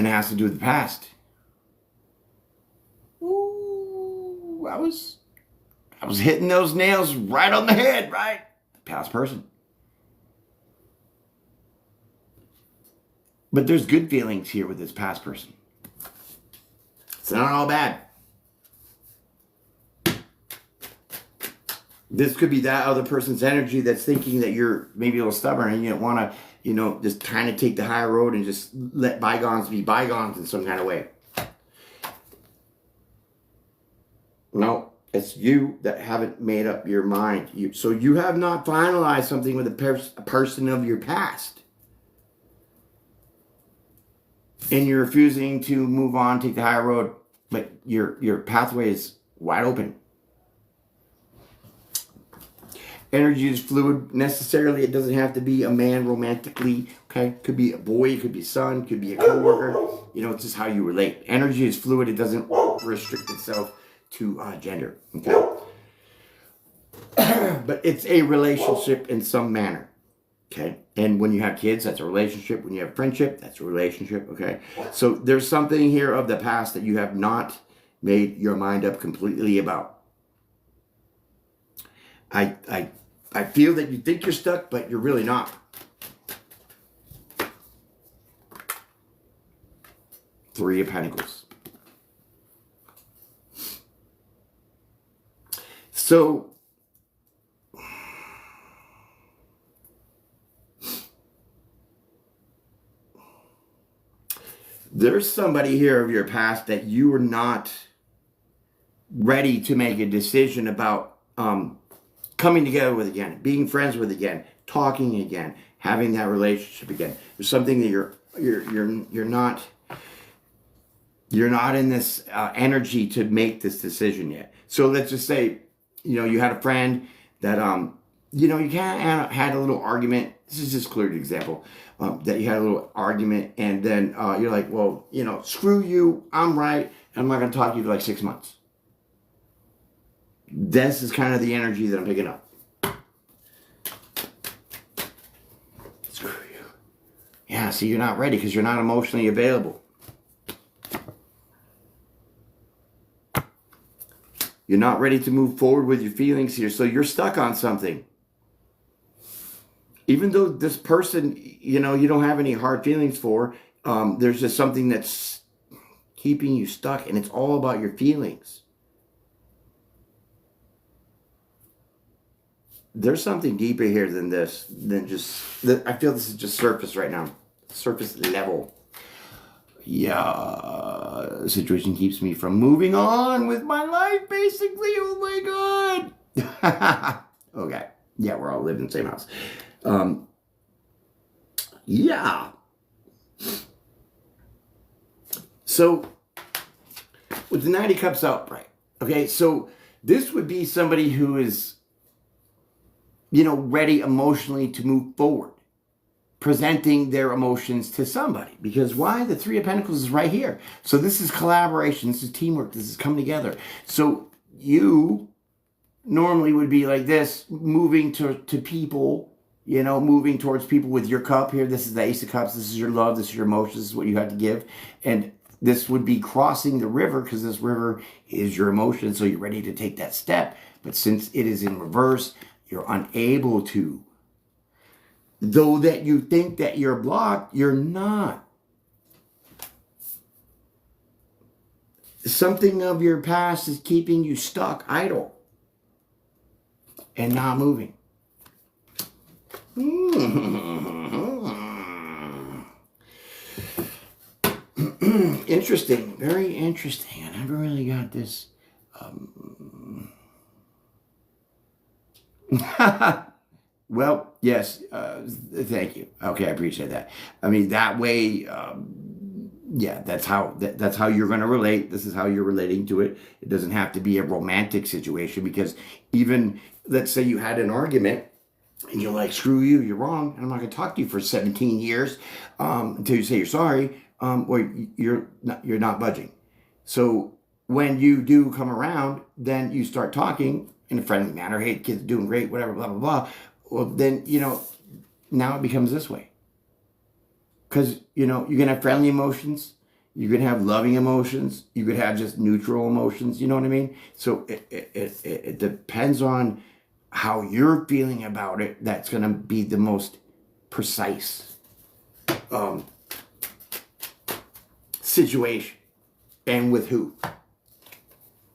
it has to do with the past. Ooh, I was hitting those nails right on the head, right? Past person. But there's good feelings here with this past person. It's not all bad. This could be that other person's energy that's thinking that you're maybe a little stubborn and you don't want to, just kind of take the higher road and just let bygones be bygones in some kind of way. No, it's you that haven't made up your mind. So you have not finalized something with a person of your past. And you're refusing to move on, take the higher road, but your pathway is wide open. Energy is fluid. Necessarily, it doesn't have to be a man romantically. Okay, could be a boy, it could be a son, could be a coworker. It's just how you relate. Energy is fluid. It doesn't restrict itself to gender. Okay, but it's a relationship in some manner. Okay, and when you have kids, that's a relationship. When you have friendship, that's a relationship. Okay, so there's something here of the past that you have not made your mind up completely about. I feel that you think you're stuck, but you're really not. Three of Pentacles. So, there's somebody here of your past that you are not ready to make a decision about coming together with again, being friends with again, talking again, having that relationship again. There's something that you're not in this energy to make this decision yet. So let's just say, you had a friend that you kind of had a little argument. This is just a clear example that you had a little argument, and then you're like, well, screw you, I'm right, and I'm not going to talk to you for like 6 months. This is kind of the energy that I'm picking up. Screw you. Yeah, see, you're not ready because you're not emotionally available. You're not ready to move forward with your feelings here, so you're stuck on something. Even though this person, you don't have any hard feelings for, there's just something that's keeping you stuck, and it's all about your feelings. There's something deeper here than this, I feel this is just surface right now. Surface level. Yeah, the situation keeps me from moving on with my life, basically. Oh my God. Okay. Yeah, we're all living in the same house. Yeah. So, with the Knight of Cups upright, okay, so this would be somebody who is, ready emotionally to move forward, presenting their emotions to somebody. Because why? The Three of Pentacles is right here. So this is collaboration. This is teamwork. This is coming together. So you normally would be like this, moving to people, moving towards people with your cup here. This is the Ace of Cups. This is your love. This is your emotions. This is what you have to give. And this would be crossing the river because this river is your emotion. So you're ready to take that step. But since it is in reverse, you're unable to. Though that you think that you're blocked, you're not. Something of your past is keeping you stuck, idle, and not moving. Interesting. Very interesting. I never really got this. Well, yes, thank you. Okay, I appreciate that. I mean, that way, yeah, that's how you're going to relate. This is how you're relating to it. It doesn't have to be a romantic situation, because even, let's say you had an argument And you're like, screw you, you're wrong. And I'm not going to talk to you for 17 years until you say you're sorry, or you're not budging. So when you do come around, then you start talking in a friendly manner. Hey, the kid's doing great, whatever, blah, blah, blah. Well, then, now it becomes this way. Because, you're going to have friendly emotions. You could have loving emotions. You could have just neutral emotions. You know what I mean? So it depends on how you're feeling about it. That's going to be the most precise situation. And with who?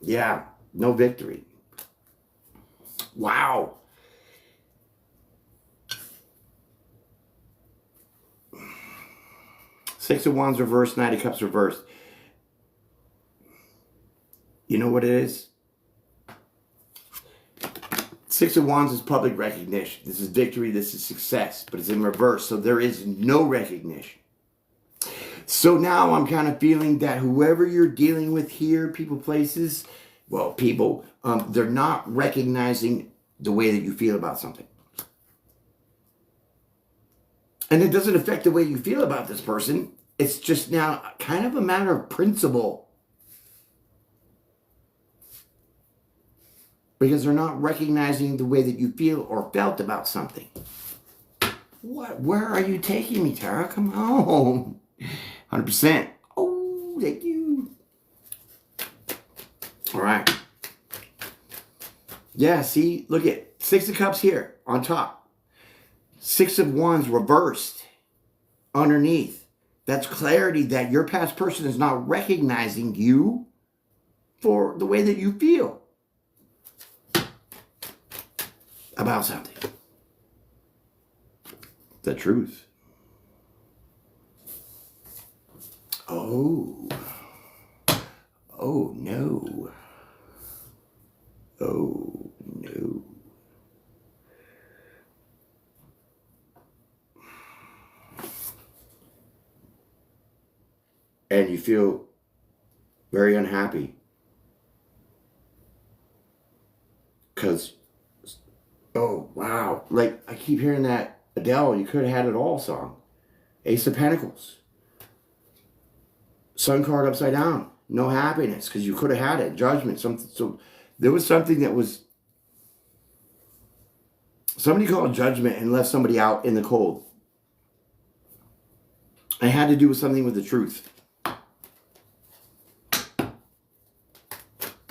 Yeah, no victory. Wow. Six of Wands reversed, Knight of Cups reversed. You know what it is? Six of Wands is public recognition. This is victory, this is success, but it's in reverse, so there is no recognition. So now I'm kind of feeling that whoever you're dealing with here, people, places, well, people, they're not recognizing the way that you feel about something. And it doesn't affect the way you feel about this person. It's just now kind of a matter of principle. Because they're not recognizing the way that you feel or felt about something. What? Where are you taking me, Tara? Come on. 100%. Oh, thank you. All right. Yeah, see? Look at Six of Cups here on top. Six of Wands reversed underneath. That's clarity that your past person is not recognizing you for the way that you feel about something. The truth. Oh. Oh, no. Oh, no. And you feel very unhappy. Because, oh, wow. Like, I keep hearing that Adele, You Could Have Had It All song. Ace of Pentacles. Sun card upside down. No happiness because you could have had it. Judgment. Something. So there was something that was. Somebody called judgment and left somebody out in the cold. It had to do with something with the truth.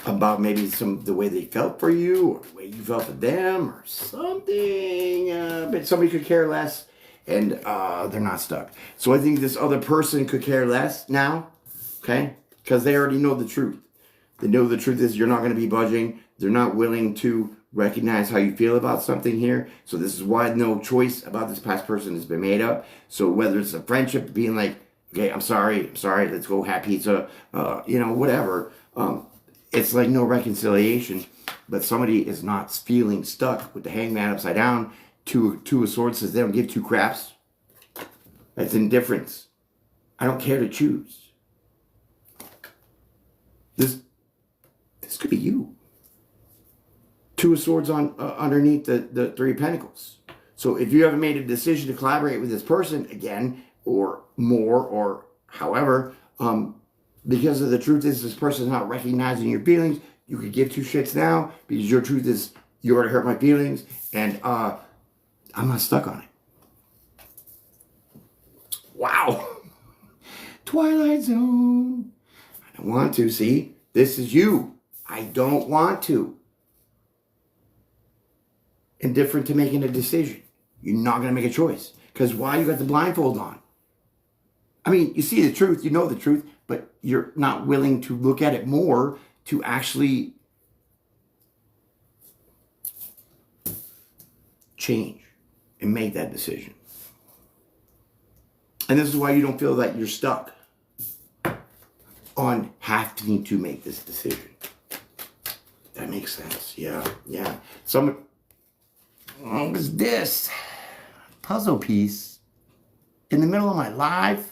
About maybe the way they felt for you, or the way you felt for them, or something. But somebody could care less, and they're not stuck. So I think this other person could care less now, okay? Because they already know the truth. They know the truth is you're not going to be budging. They're not willing to recognize how you feel about something here. So this is why no choice about this past person has been made up. So whether it's a friendship, being like, okay, I'm sorry, let's go have pizza, whatever. It's like no reconciliation, but somebody is not feeling stuck with the hangman upside down. Two of Swords says they don't give two craps. That's indifference. I don't care to choose. This could be you. Two of Swords on underneath the Three of Pentacles. So if you haven't made a decision to collaborate with this person again, or more, or however, because of the truth is this person is not recognizing your feelings, you could give two shits now because your truth is you already hurt my feelings and I'm not stuck on it. Wow. Twilight Zone. I don't want to. See, this is you. I don't want to. Indifferent to making a decision. You're not going to make a choice. Because why? You got the blindfold on. I mean, you see the truth, you know the truth, but you're not willing to look at it more to actually change and make that decision. And this is why you don't feel that you're stuck on having to make this decision. That makes sense. Yeah. What was this? Puzzle piece in the middle of my life?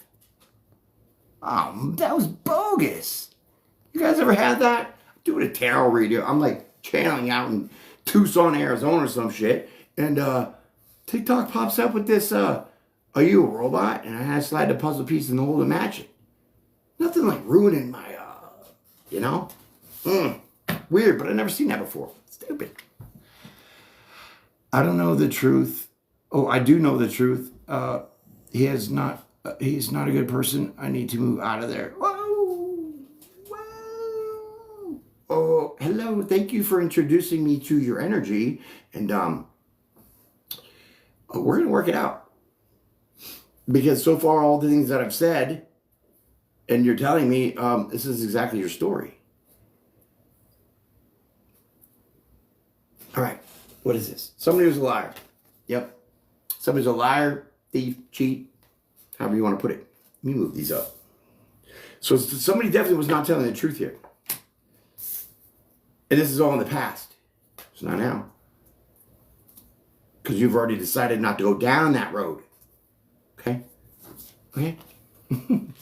Oh, that was bogus. You guys ever had that? I'm doing a tarot reading. I'm like channeling out in Tucson, Arizona or some shit. And TikTok pops up with this, are you a robot? And I had to slide the puzzle piece in the hole to match it. Nothing like ruining my, you know? Weird, but I've never seen that before. Stupid. I don't know the truth. Oh, I do know the truth. He's not a good person. I need to move out of there. Whoa. Whoa. Oh, hello. Thank you for introducing me to your energy. And we're going to work it out. Because so far, all the things that I've said, and you're telling me, this is exactly your story. All right. What is this? Somebody who's a liar. Yep. Somebody's a liar, thief, cheat, however you want to put it. Let me move these up. So somebody definitely was not telling the truth here. And this is all in the past. It's not now. Because you've already decided not to go down that road. Okay? Okay? It's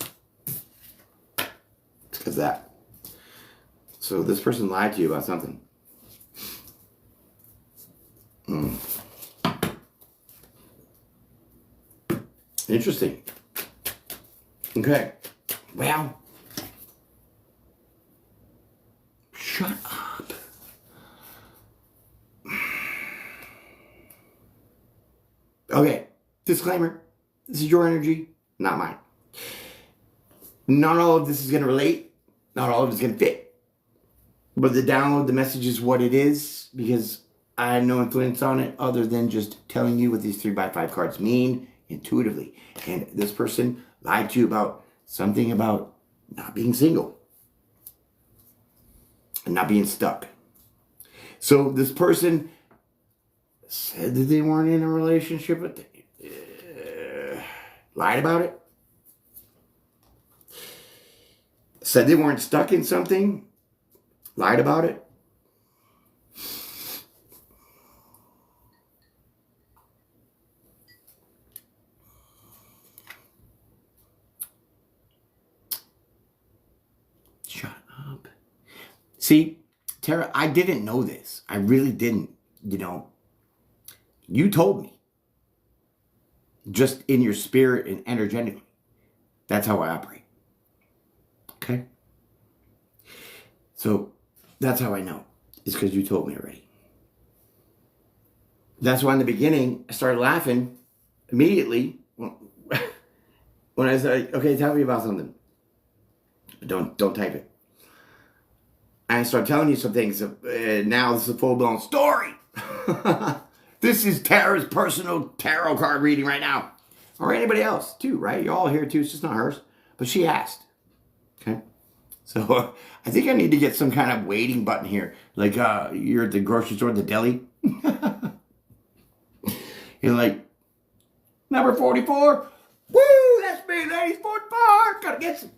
because that. So this person lied to you about something. Interesting. Okay. Well, shut up. Okay. Disclaimer. This is your energy, not mine. Not all of this is going to relate. Not all of it is going to fit. But the download, the message is what it is, because I have no influence on it other than just telling you what these 3x5 cards mean intuitively. And this person lied to you about something about not being single and not being stuck. So this person said that they weren't in a relationship, but they lied about it. Said they weren't stuck in something, lied about it. Shut up. See, Tara, I didn't know this. I really didn't. You know, you told me. Just in your spirit and energetically. That's how I operate. Okay? So, that's how I know. It's because you told me already. That's why in the beginning, I started laughing immediately when I said, okay, tell me about something. Don't type it. I start telling you some things. Now this is a full-blown story. This is Tara's personal tarot card reading right now. Or anybody else, too, right? You're all here, too. It's just not hers. But she asked. Okay? So I think I need to get some kind of waiting button here. Like you're at the grocery store, the deli. You're like, number 44. Woo, that's me, ladies, 44. Gotta get some,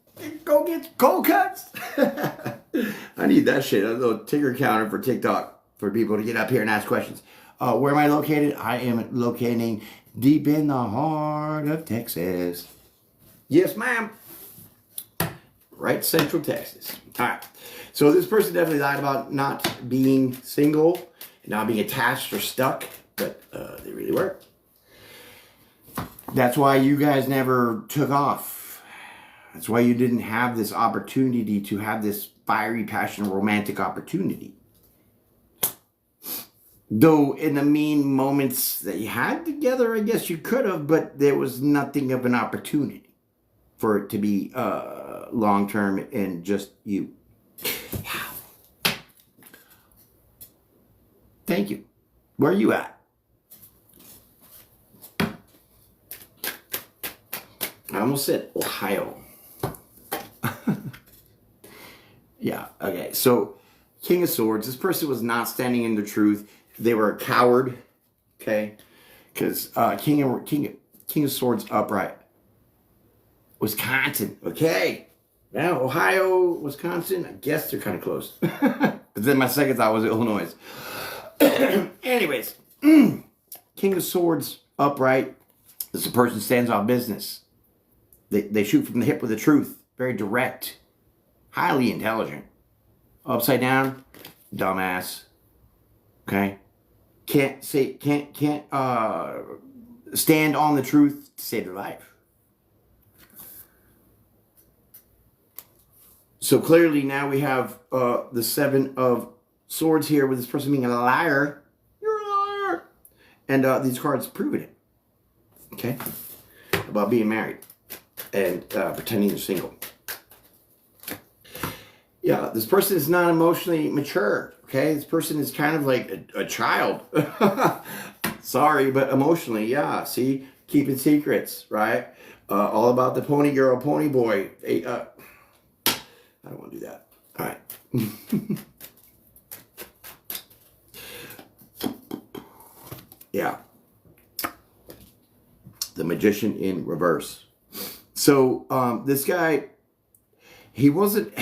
go get some cold cuts. I need that shit, a little ticker counter for TikTok for people to get up here and ask questions. Where am I located? I am locating deep in the heart of Texas. Yes, ma'am. Right, Central Texas. All right. So this person definitely lied about not being single, not being attached or stuck, but they really were. That's why you guys never took off. That's why you didn't have this opportunity to have this fiery, passionate, romantic opportunity. Though in the mean moments that you had together, I guess you could have, but there was nothing of an opportunity for it to be long-term and just you. Thank you. Where are you at? I almost said Ohio. Yeah, okay. So, King of Swords. This person was not standing in the truth. They were a coward. Okay? Because King of Swords upright. Wisconsin. Okay. Now, Ohio, Wisconsin, I guess they're kind of close. But then my second thought was Illinois. Anyways. King of Swords upright. This person stands on business. They shoot from the hip with the truth. Very direct. Highly intelligent. Upside down, dumbass. Okay? can't stand on the truth to save their life. So clearly now we have the Seven of Swords here with this person being a liar. You're a liar. And these cards proving it. Okay? About being married and pretending you're single. Yeah, this person is not emotionally mature. Okay? This person is kind of like a child. Sorry, but emotionally, yeah. See? Keeping secrets, right? All about the pony girl, pony boy. Hey, I don't want to do that. All right. Yeah. The Magician in reverse. So this guy, he wasn't...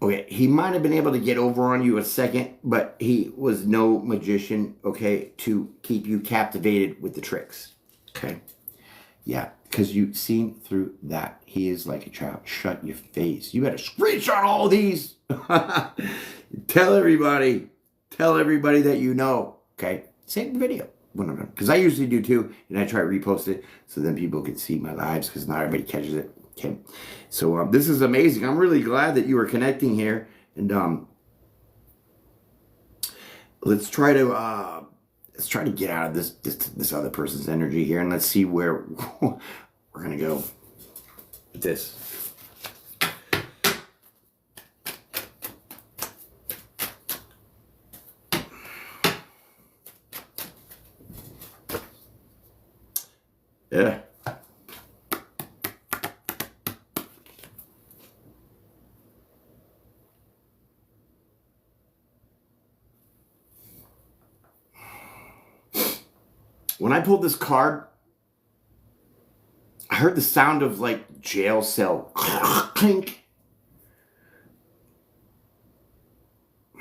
Okay, he might have been able to get over on you a second, but he was no magician, okay, to keep you captivated with the tricks. Okay? Yeah, because you've seen through that. He is like a child. Shut your face. You better screenshot all these. Tell everybody that you know. Okay? Save the video. Because I usually do too, and I try to repost it so then people can see my lives because not everybody catches it. Okay? So this is amazing. I'm really glad that you are connecting here. And let's try to get out of this other person's energy here, and let's see where we're gonna go with this. Yeah. When I pulled this card, I heard the sound of like jail cell clink. I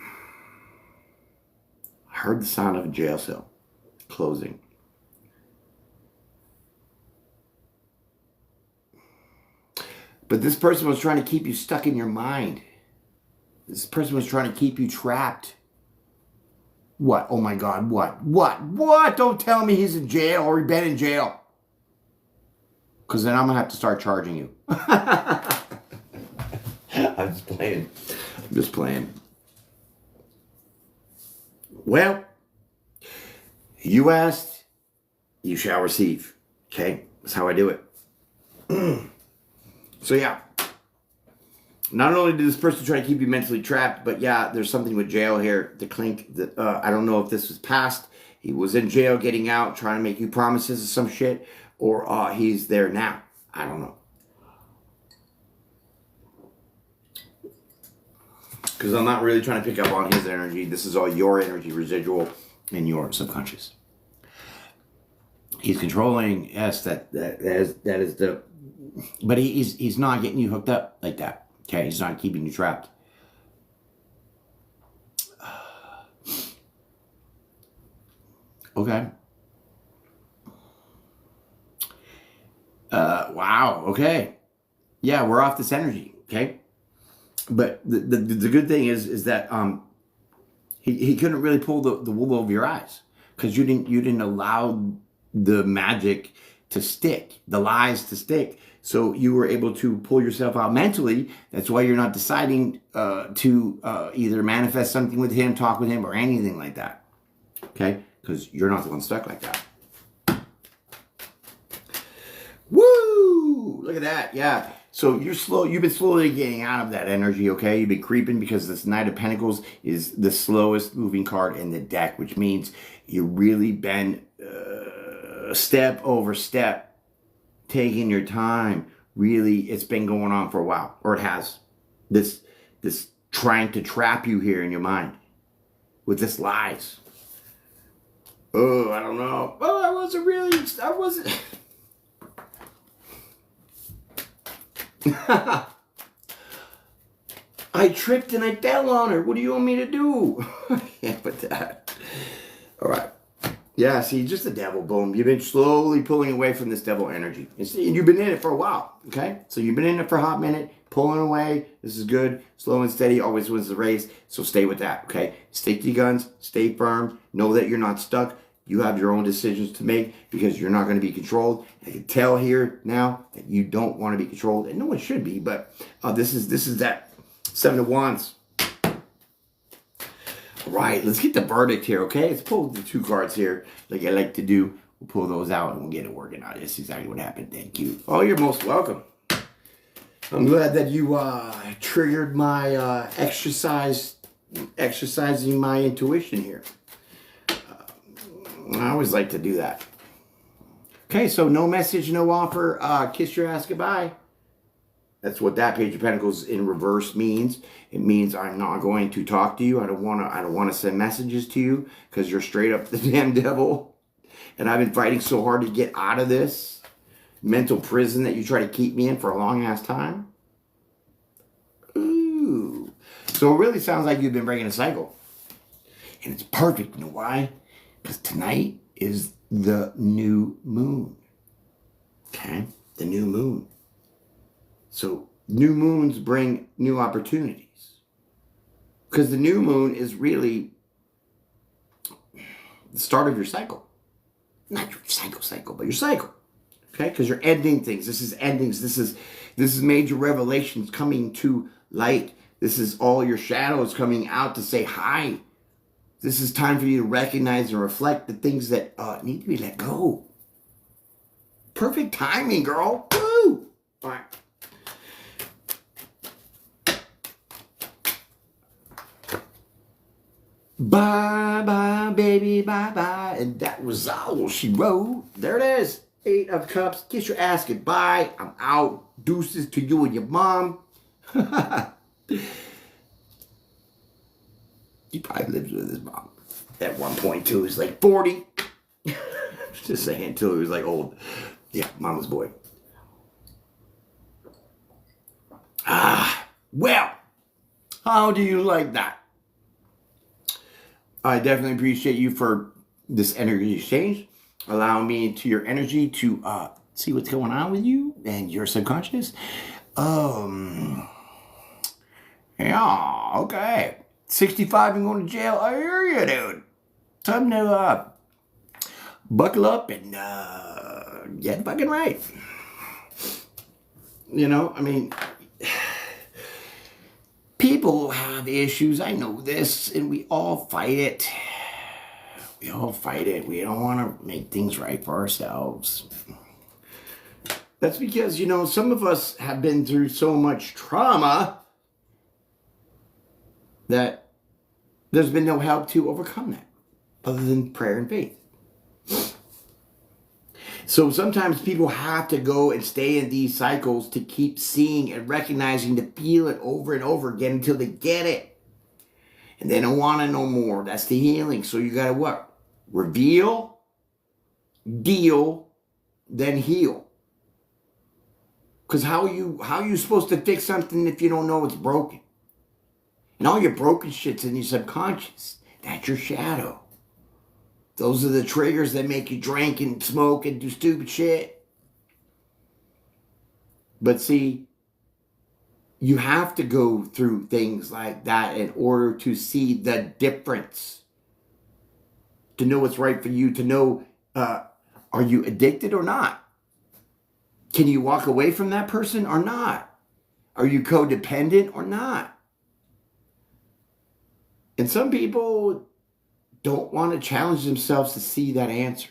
heard the sound of a jail cell closing. But this person was trying to keep you stuck in your mind. This person was trying to keep you trapped. What? Oh my God, what? What? Don't tell me he's in jail or he's been in jail. Because then I'm going to have to start charging you. I'm just playing. Well, you asked, you shall receive. Okay? That's how I do it. So yeah. Not only did this person try to keep you mentally trapped, but yeah, there's something with jail here. The clink, that I don't know if this was past. He was in jail getting out, trying to make you promises of some shit, or he's there now. I don't know. Because I'm not really trying to pick up on his energy. This is all your energy, residual, in your subconscious. He's controlling. Yes, that is the... But he's not getting you hooked up like that. Okay, he's not keeping you trapped. Okay. Wow. Okay. Yeah, we're off this energy. Okay. But the good thing is that he couldn't really pull the wool over your eyes because you didn't allow the magic to stick, the lies to stick. So you were able to pull yourself out mentally. That's why you're not deciding to either manifest something with him, talk with him, or anything like that. Okay? Because you're not the one stuck like that. Woo! Look at that. Yeah. So you've been slowly getting out of that energy, okay? You've been creeping because this Knight of Pentacles is the slowest moving card in the deck, which means you've really been step over step taking your time. Really, it's been going on for a while, or it has. This trying to trap you here in your mind with this lies. Oh, I don't know. Oh, I wasn't. I tripped and I fell on her. What do you want me to do? Yeah, but that. All right. Yeah, see, just the devil, boom. You've been slowly pulling away from this devil energy. And you've been in it for a while, okay? So you've been in it for a hot minute. pulling away. This is good. Slow and steady always wins the race. So stay with that, okay? Stick to your guns. Stay firm. Know that you're not stuck. You have your own decisions to make because you're not going to be controlled. I can tell here now that you don't want to be controlled, and no one should be. But this is that Seven of Wands. All right, let's get the verdict here, okay? Let's pull the 2 cards here, like I like to do. We'll pull those out and we'll get it working out. That's exactly what happened. Thank you. Oh, you're most welcome. I'm glad that you triggered my exercising my intuition here. I always like to do that. Okay, so no message, no offer. Kiss your ass goodbye. That's what that Page of Pentacles in reverse means. It means I'm not going to talk to you. I don't want to send messages to you because you're straight up the damn devil. And I've been fighting so hard to get out of this mental prison that you try to keep me in for a long ass time. Ooh. So it really sounds like you've been breaking a cycle. And it's perfect. You know why? Because tonight is the new moon. Okay? The new moon. So new moons bring new opportunities. Because the new moon is really the start of your cycle. Not your cycle, but your cycle. Okay? Because you're ending things. This is endings. This is major revelations coming to light. This is all your shadows coming out to say hi. This is time for you to recognize and reflect the things that need to be let go. Perfect timing, girl. Woo! All right. Bye, bye, baby, bye, bye. And that was all she wrote. There it is. 8 of Cups. Kiss your ass goodbye. I'm out. Deuces to you and your mom. He probably lives with his mom. At one point, too, he's like 40. Just saying, until he was like old. Yeah, mama's boy. Well, how do you like that? I definitely appreciate you for this energy exchange. Allow me into your energy to see what's going on with you and your subconscious. Yeah, okay. 65 and going to jail. I hear you, dude. Time to buckle up and get fucking right. You know, I mean, people have issues. I know this, and we all fight it. We all fight it. We don't want to make things right for ourselves. That's because, you know, some of us have been through so much trauma that there's been no help to overcome that other than prayer and faith. So sometimes people have to go and stay in these cycles to keep seeing and recognizing, to feel it over and over again until they get it. And they don't want to know more. That's the healing. So you got to what? Reveal, deal, then heal. Because how are you supposed to fix something if you don't know it's broken? And all your broken shit's in your subconscious. That's your shadow. Those are the triggers that make you drink and smoke and do stupid shit. But see, you have to go through things like that in order to see the difference. To know what's right for you. To know, are you addicted or not? Can you walk away from that person or not? Are you codependent or not? And some people don't want to challenge themselves to see that answer.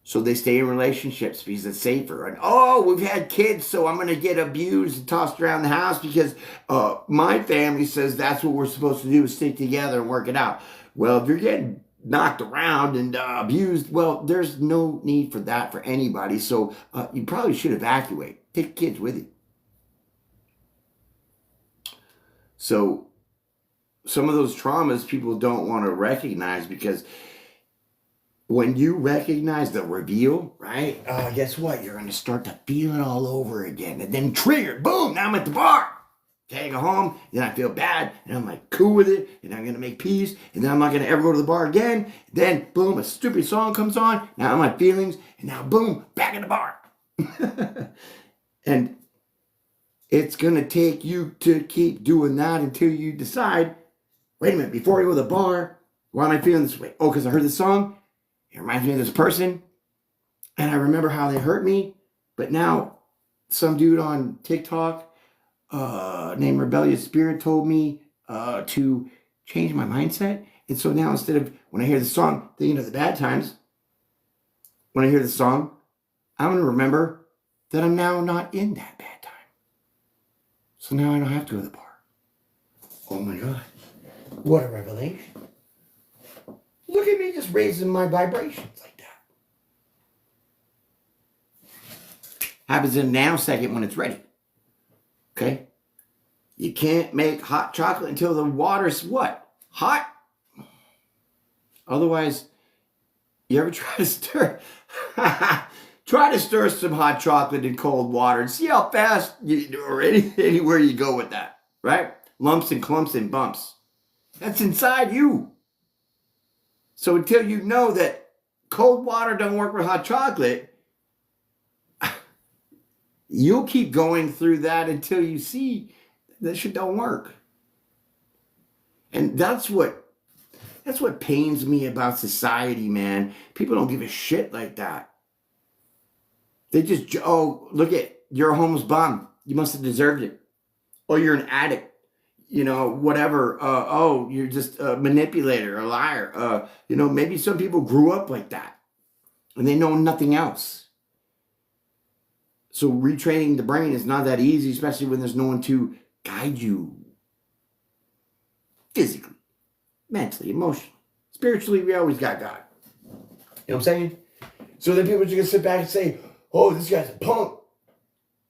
So they stay in relationships because it's safer. And, oh, we've had kids, so I'm going to get abused and tossed around the house because my family says that's what we're supposed to do, is stick together and work it out. Well, if you're getting knocked around and abused, well, there's no need for that for anybody. So you probably should evacuate. Take kids with you. So some of those traumas people don't want to recognize, because when you recognize the reveal, right? Guess what? You're going to start to feel it all over again. And then triggered, boom, now I'm at the bar. Okay, I go home, then I feel bad, and I'm like cool with it, and I'm going to make peace, and then I'm not going to ever go to the bar again. Then, boom, a stupid song comes on, now I'm my feelings, and now, boom, back in the bar. And it's going to take you to keep doing that until you decide, wait a minute, before I go to the bar, why am I feeling this way? Oh, because I heard this song. It reminds me of this person. And I remember how they hurt me. But now some dude on TikTok named Rebellious Spirit told me to change my mindset. And so now instead of when I hear the song, thinking of the bad times, when I hear the song, I'm going to remember that I'm now not in that bad time. So now I don't have to go to the bar. Oh my God. What a revelation. Look at me just raising my vibrations like that. Happens in a nanosecond when it's ready. Okay? You can't make hot chocolate until the water's what? Hot? Otherwise, you ever try to stir? Try to stir some hot chocolate in cold water and see how fast or anywhere you go with that, right? Lumps and clumps and bumps. That's inside you. So until you know that cold water don't work with hot chocolate, you'll keep going through that until you see that shit don't work. And that's what pains me about society, man. People don't give a shit like that. They just, oh, look at, you're a homeless bum. You must have deserved it. Or you're an addict. You know, whatever. Oh, you're just a manipulator, a liar. Maybe some people grew up like that. And they know nothing else. So retraining the brain is not that easy, especially when there's no one to guide you. Physically, mentally, emotionally. Spiritually, we always got God. You know what I'm saying? So then people are just going to sit back and say, oh, this guy's a punk.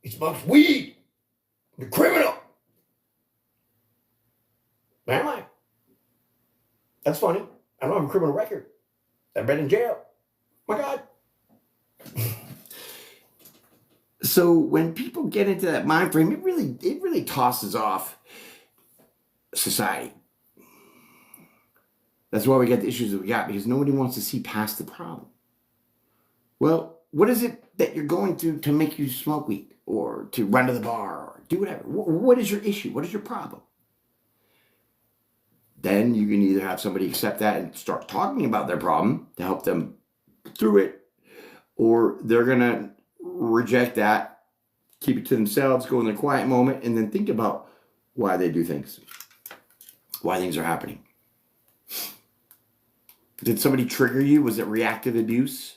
He smokes weed. You're a criminal. Am I? That's funny. I don't have a criminal record. I've been in jail. My God. So when people get into that mind frame, it really tosses off society. That's why we got the issues that we got, because nobody wants to see past the problem. Well, what is it that you're going through to make you smoke weed or to run to the bar or do whatever? What is your issue? What is your problem? Then you can either have somebody accept that and start talking about their problem to help them through it, or they're going to reject that, keep it to themselves, go in their quiet moment, and then think about why they do things, why things are happening. Did somebody trigger you? Was it reactive abuse?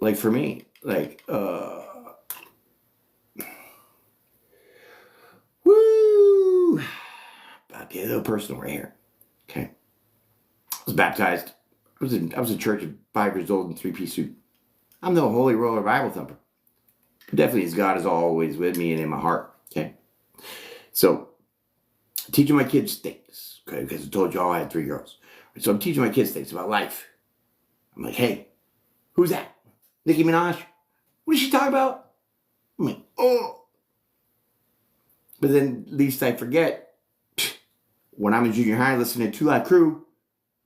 Like for me, like, woo! About to get a little personal right here. Okay. I was baptized. I was in church at 5 years old in 3-piece suit. I'm no holy roller Bible thumper. But definitely as God is always with me and in my heart. Okay. So, teaching my kids things. Okay, because I told you all I had 3 girls. So I'm teaching my kids things about life. I'm like, hey, who's that? Nicki Minaj? What is she talking about? I'm like, oh. But then at least I forget, when I'm in junior high listening to 2 Live Crew,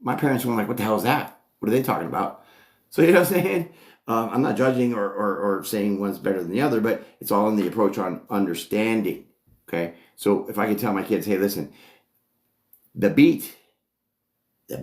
my parents were like, what the hell is that? What are they talking about? So, you know what I'm saying? I'm not judging or saying one's better than the other, but it's all in the approach on understanding. Okay? So if I can tell my kids, hey, listen, the beat, the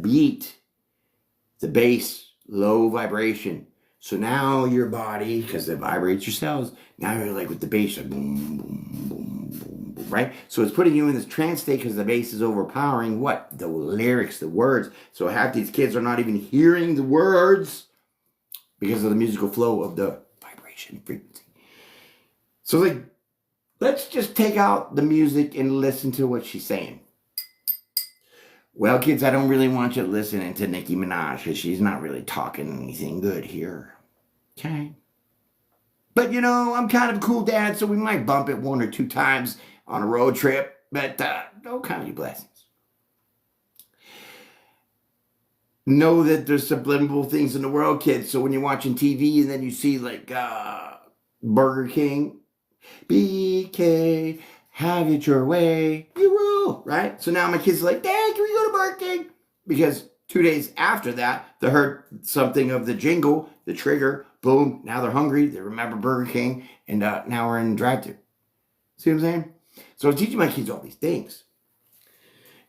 bass, low vibration. So now your body, because it vibrates your cells, now you're like with the bass, like boom, boom, boom, boom, boom, right? So it's putting you in this trance state because the bass is overpowering what? The lyrics, the words. So half these kids are not even hearing the words because of the musical flow of the vibration frequency. So like, let's just take out the music and listen to what she's saying. Well, kids, I don't really want you listening to Nicki Minaj because she's not really talking anything good here. Okay? But, I'm kind of a cool dad, so we might bump it 1 or 2 times on a road trip. But don't count your blessings. Know that there's subliminal things in the world, kids. So when you're watching TV and then you see, like, Burger King, BK, have it your way, you rule, right? So now my kids are like, Dad, can we go to Burger King? Because 2 days after that, they heard something of the jingle, the trigger, boom, now they're hungry, they remember Burger King, and now we're in drive-thru. See what I'm saying? So I'm teaching my kids all these things.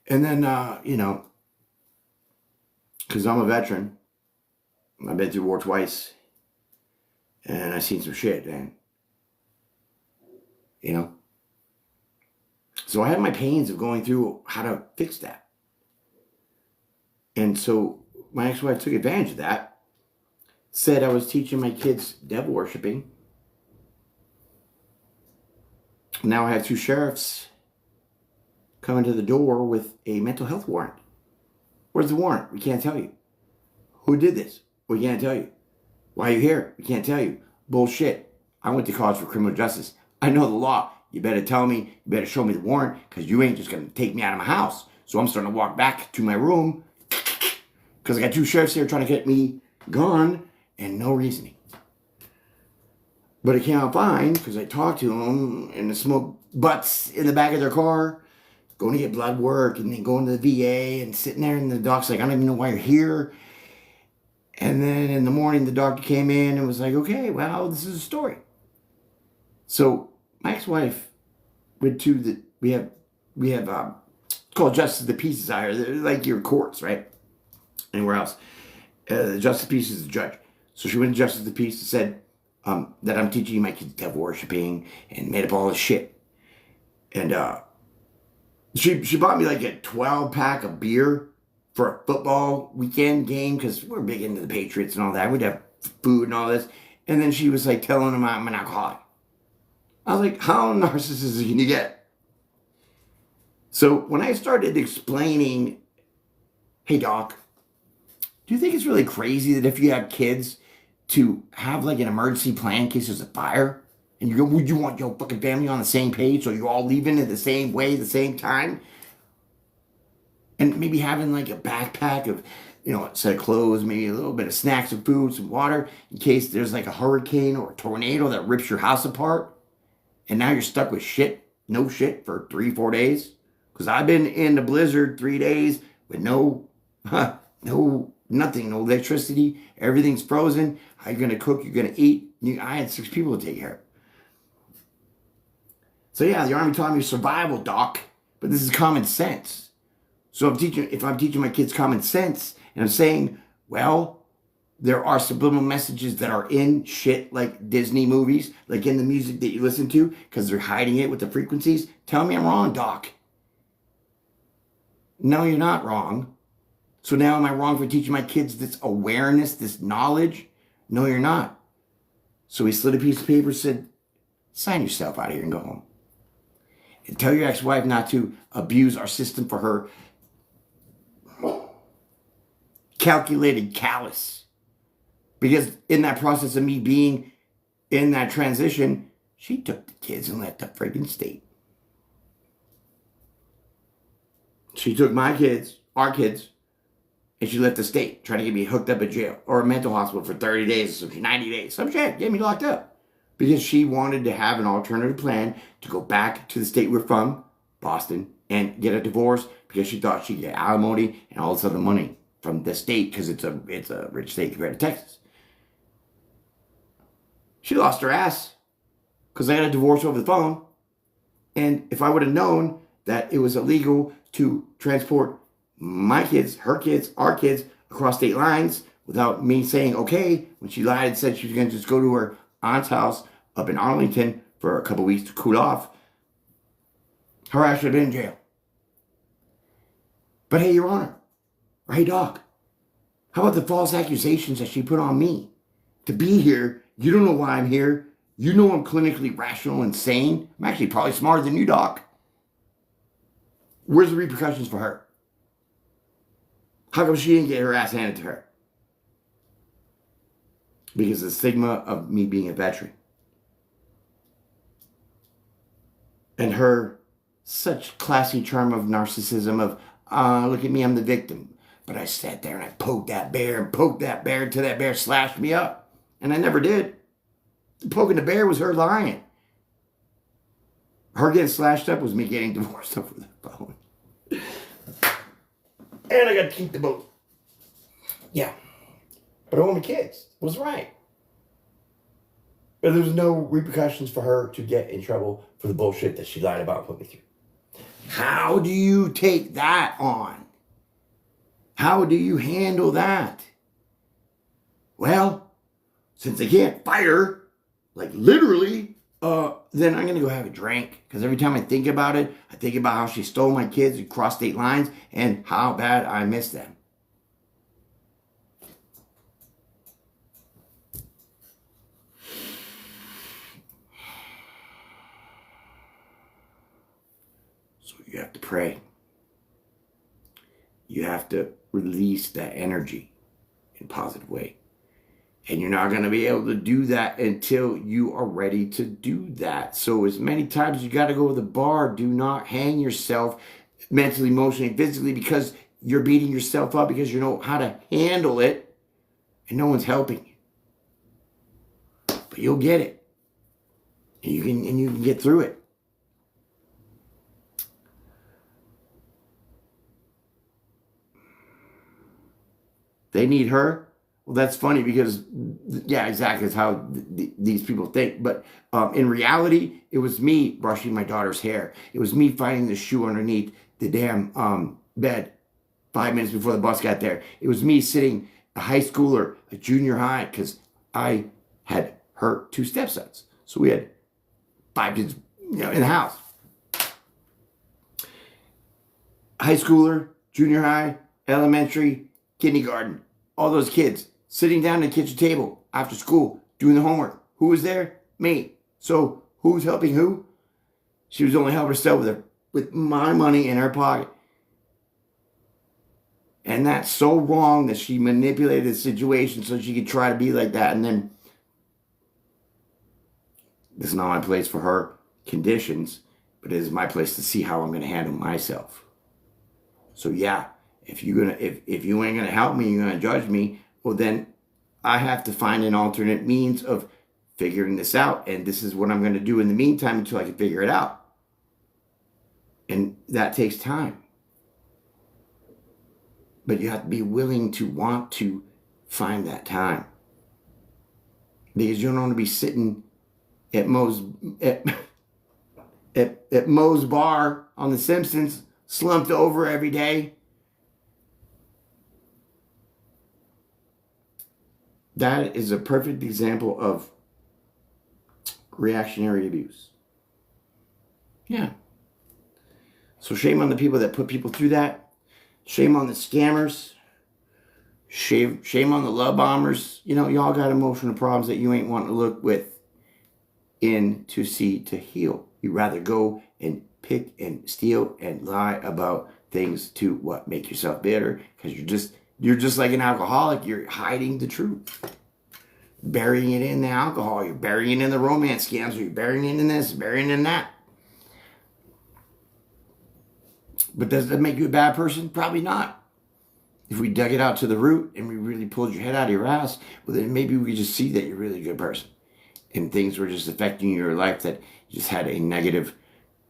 And then, because I'm a veteran, I've been through war twice, and I've seen some shit, man. So I had my pains of going through how to fix that. And so my ex-wife took advantage of that, said I was teaching my kids devil worshiping. Now I have 2 sheriffs coming to the door with a mental health warrant. Where's the warrant? We can't tell you. Who did this? We can't tell you. Why are you here? We can't tell you. Bullshit. I went to college for criminal justice. I know the law. You better tell me. You better show me the warrant, because you ain't just going to take me out of my house. So I'm starting to walk back to my room because I got 2 sheriffs here trying to get me gone and no reasoning. But it came out fine because I talked to them, and the smoke butts in the back of their car, going to get blood work, and then going to the VA and sitting there, and the doc's like, I don't even know why you're here. And then in the morning, the doctor came in and was like, okay, well, this is a story. So my ex-wife went to we have it's called Justice of the Peace Society. They're like your courts, right? Anywhere else. The Justice of the Peace is the judge. So she went to Justice of the Peace and said that I'm teaching my kids devil worshiping and made up all this shit. And she bought me like a 12-pack of beer for a football weekend game, because we're big into the Patriots and all that. We'd have food and all this. And then she was like telling him I'm an alcoholic. I was like, how narcissistic can you get? So when I started explaining, hey, doc, do you think it's really crazy that if you have kids to have like an emergency plan in case there's a fire? And you go, would you want your fucking family on the same page so you're all leaving at the same way, the same time? And maybe having like a backpack of, a set of clothes, maybe a little bit of snacks and food, some water, in case there's like a hurricane or a tornado that rips your house apart. And now you're stuck with no shit for 3-4 days. Because I've been in the blizzard 3 days with nothing, no electricity. Everything's frozen. How you going to cook? You're going to eat. I had 6 people to take care of. So yeah, the Army taught me survival, doc. But this is common sense. So if I'm teaching my kids common sense, and I'm saying, well, there are subliminal messages that are in shit like Disney movies, like in the music that you listen to, because they're hiding it with the frequencies. Tell me I'm wrong, doc. No, you're not wrong. So now am I wrong for teaching my kids this awareness, this knowledge? No, you're not. So he slid a piece of paper and said, sign yourself out of here and go home. And tell your ex-wife not to abuse our system for her calculated callous. Because in that process of me being in that transition, she took the kids and left the friggin' state. She took my kids, our kids, and she left the state, trying to get me hooked up at jail or a mental hospital for 30 days, 90 days, some shit, get me locked up. Because she wanted to have an alternative plan to go back to the state we're from, Boston, and get a divorce, because she thought she'd get alimony and all this other money from the state, because it's a rich state compared to Texas. She lost her ass because I got a divorce over the phone. And if I would have known that it was illegal to transport my kids, her kids, our kids across state lines without me saying okay, when she lied and said she was going to just go to her aunt's house up in Arlington for a couple weeks to cool off, her ass should have been in jail. But hey, Your Honor, or hey, Doc, how about the false accusations that she put on me? To be here, you don't know why I'm here. You know I'm clinically rational and sane. I'm actually probably smarter than you, Doc. Where's the repercussions for her? How come she didn't get her ass handed to her? Because of the stigma of me being a veteran. And her such classy charm of narcissism of, look at me, I'm the victim. But I sat there and I poked that bear until that bear slashed me up. And I never did. Poking the bear was her lying. Her getting slashed up was me getting divorced over the phone. And I got to keep the boat. Yeah. But I want my kids. It was right. But there was no repercussions for her to get in trouble for the bullshit that she lied about and put me through. How do you take that on? How do you handle that? Well, since they can't fire, like literally, then I'm gonna go have a drink. Because every time I think about it, I think about how she stole my kids and crossed state lines and how bad I miss them. So you have to pray. You have to release that energy in a positive way. And you're not going to be able to do that until you are ready to do that. So as many times as you got to go to the bar, do not hang yourself mentally, emotionally, physically because you're beating yourself up because you know how to handle it and no one's helping you. But you'll get it. And you can get through it. They need her. Well, that's funny because, yeah, exactly. It's how these people think. But in reality, it was me brushing my daughter's hair. It was me finding the shoe underneath the damn bed 5 minutes before the bus got there. It was me sitting a high schooler, a junior high, because I had her two stepsons. So we had 5 kids, in the house. High schooler, junior high, elementary, kindergarten, all those kids sitting down at the kitchen table after school doing the homework. Who was there? Me. So who's helping who? She was only helping herself with my money in her pocket. And that's so wrong that she manipulated the situation so she could try to be like that. And then this is not my place for her conditions, but it is my place to see how I'm going to handle myself. So yeah, if you ain't gonna help me, you're gonna judge me, well then I have to find an alternate means of figuring this out. And this is what I'm gonna do in the meantime until I can figure it out. And that takes time. But you have to be willing to want to find that time. Because you don't want to be sitting at Moe's bar on The Simpsons, slumped over every day. That is a perfect example of reactionary abuse. Yeah. So shame on the people that put people through that. Shame on the scammers. Shame on the love bombers. Y'all got emotional problems that you ain't wanting to look in to see to heal. You rather go and pick and steal and lie about things to make yourself bitter, because you're just like an alcoholic. You're hiding the truth, burying it in the alcohol. You're burying it in the romance scams. You're burying it in this, burying it in that. But does that make you a bad person? Probably not. If we dug it out to the root and we really pulled your head out of your ass, well then maybe we could just see that you're really a good person. And things were just affecting your life that you just had a negative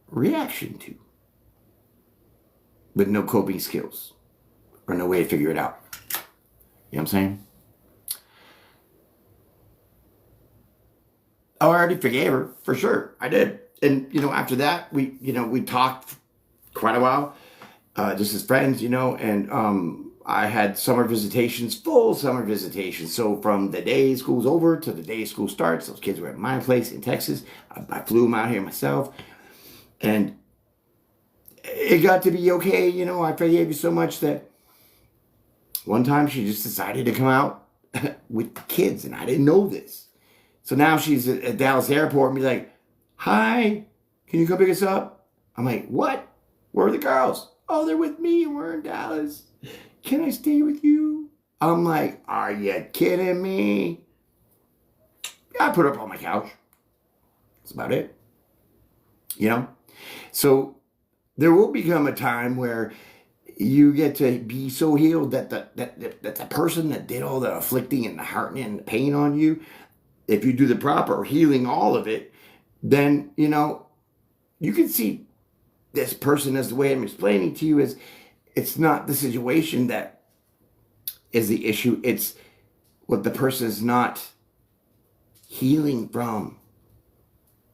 reaction to. But no coping skills. Or no way to figure it out. You know what I'm saying? Oh, I already forgave her, for sure. I did. And, after that, we talked quite a while, just as friends, and I had full summer visitations. So from the day school's over to the day school starts, those kids were at my place in Texas. I flew them out here myself. And it got to be okay. I forgave you so much that one time she just decided to come out with the kids, and I didn't know this. So now she's at Dallas Airport and be like, "Hi, can you come pick us up?" I'm like, "What? Where are the girls?" "Oh, they're with me and we're in Dallas. Can I stay with you?" I'm like, "Are you kidding me?" I put her up on my couch. That's about it. So there will become a time where you get to be so healed that the person that did all the afflicting and the hurting and the pain on you, if you do the proper healing, all of it, then, you can see this person as the way I'm explaining to you is, it's not the situation that is the issue. It's what the person is not healing from.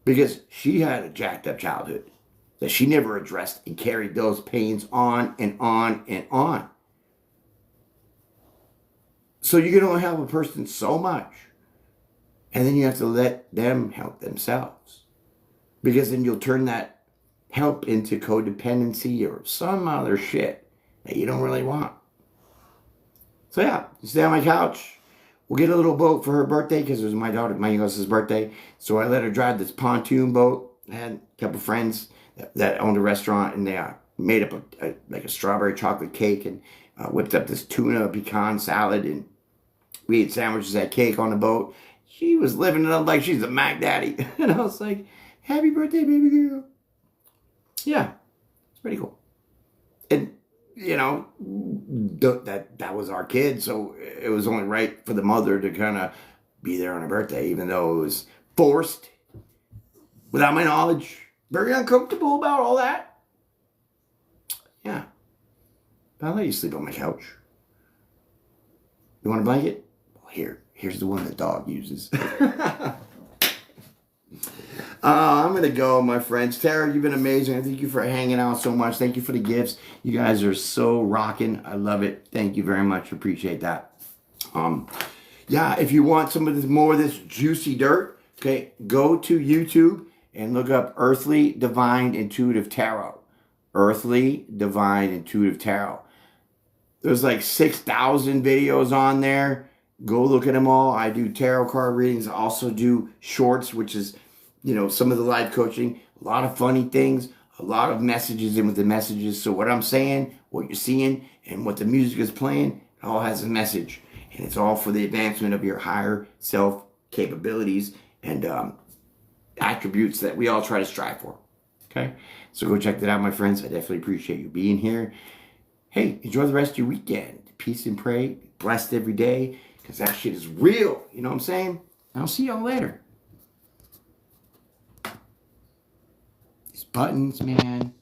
Because she had a jacked up childhood that she never addressed and carried those pains on and on and on. So you can only help a person so much. And then you have to let them help themselves. Because then you'll turn that help into codependency or some other shit that you don't really want. So yeah, you stay on my couch. We'll get a little boat for her birthday because it was my youngest's birthday. So I let her drive this pontoon boat. I had a couple friends that owned a restaurant, and they made up like a strawberry chocolate cake and whipped up this tuna pecan salad, and we ate sandwiches, had cake on the boat. She was living it up like she's a Mac Daddy. And I was like, happy birthday, baby girl. Yeah, it's pretty cool. And you know, that was our kid, so it was only right for the mother to kind of be there on her birthday, even though it was forced, without my knowledge, very uncomfortable about all that. Yeah, but I'll let you sleep on my couch. You want a blanket? Well, here's the one the dog uses. I'm going to go, my friends. Tara, you've been amazing. Thank you for hanging out so much. Thank you for the gifts. You guys are so rocking. I love it. Thank you very much. Appreciate that. Yeah, if you want some of this, more of this juicy dirt, okay, go to YouTube and look up Earthly Divine Intuitive Tarot. Earthly Divine Intuitive Tarot. There's like 6,000 videos on there. Go look at them all. I do tarot card readings. I also do shorts, which is, you know, some of the live coaching, a lot of funny things, a lot of messages in with the messages. So what I'm saying, what you're seeing, and what the music is playing, it all has a message. And it's all for the advancement of your higher self capabilities and attributes that we all try to strive for. Okay? So go check that out, my friends. I definitely appreciate you being here. Hey, enjoy the rest of your weekend. Peace and pray. Be blessed every day, because that shit is real. You know what I'm saying? I'll see y'all later. These buttons, man.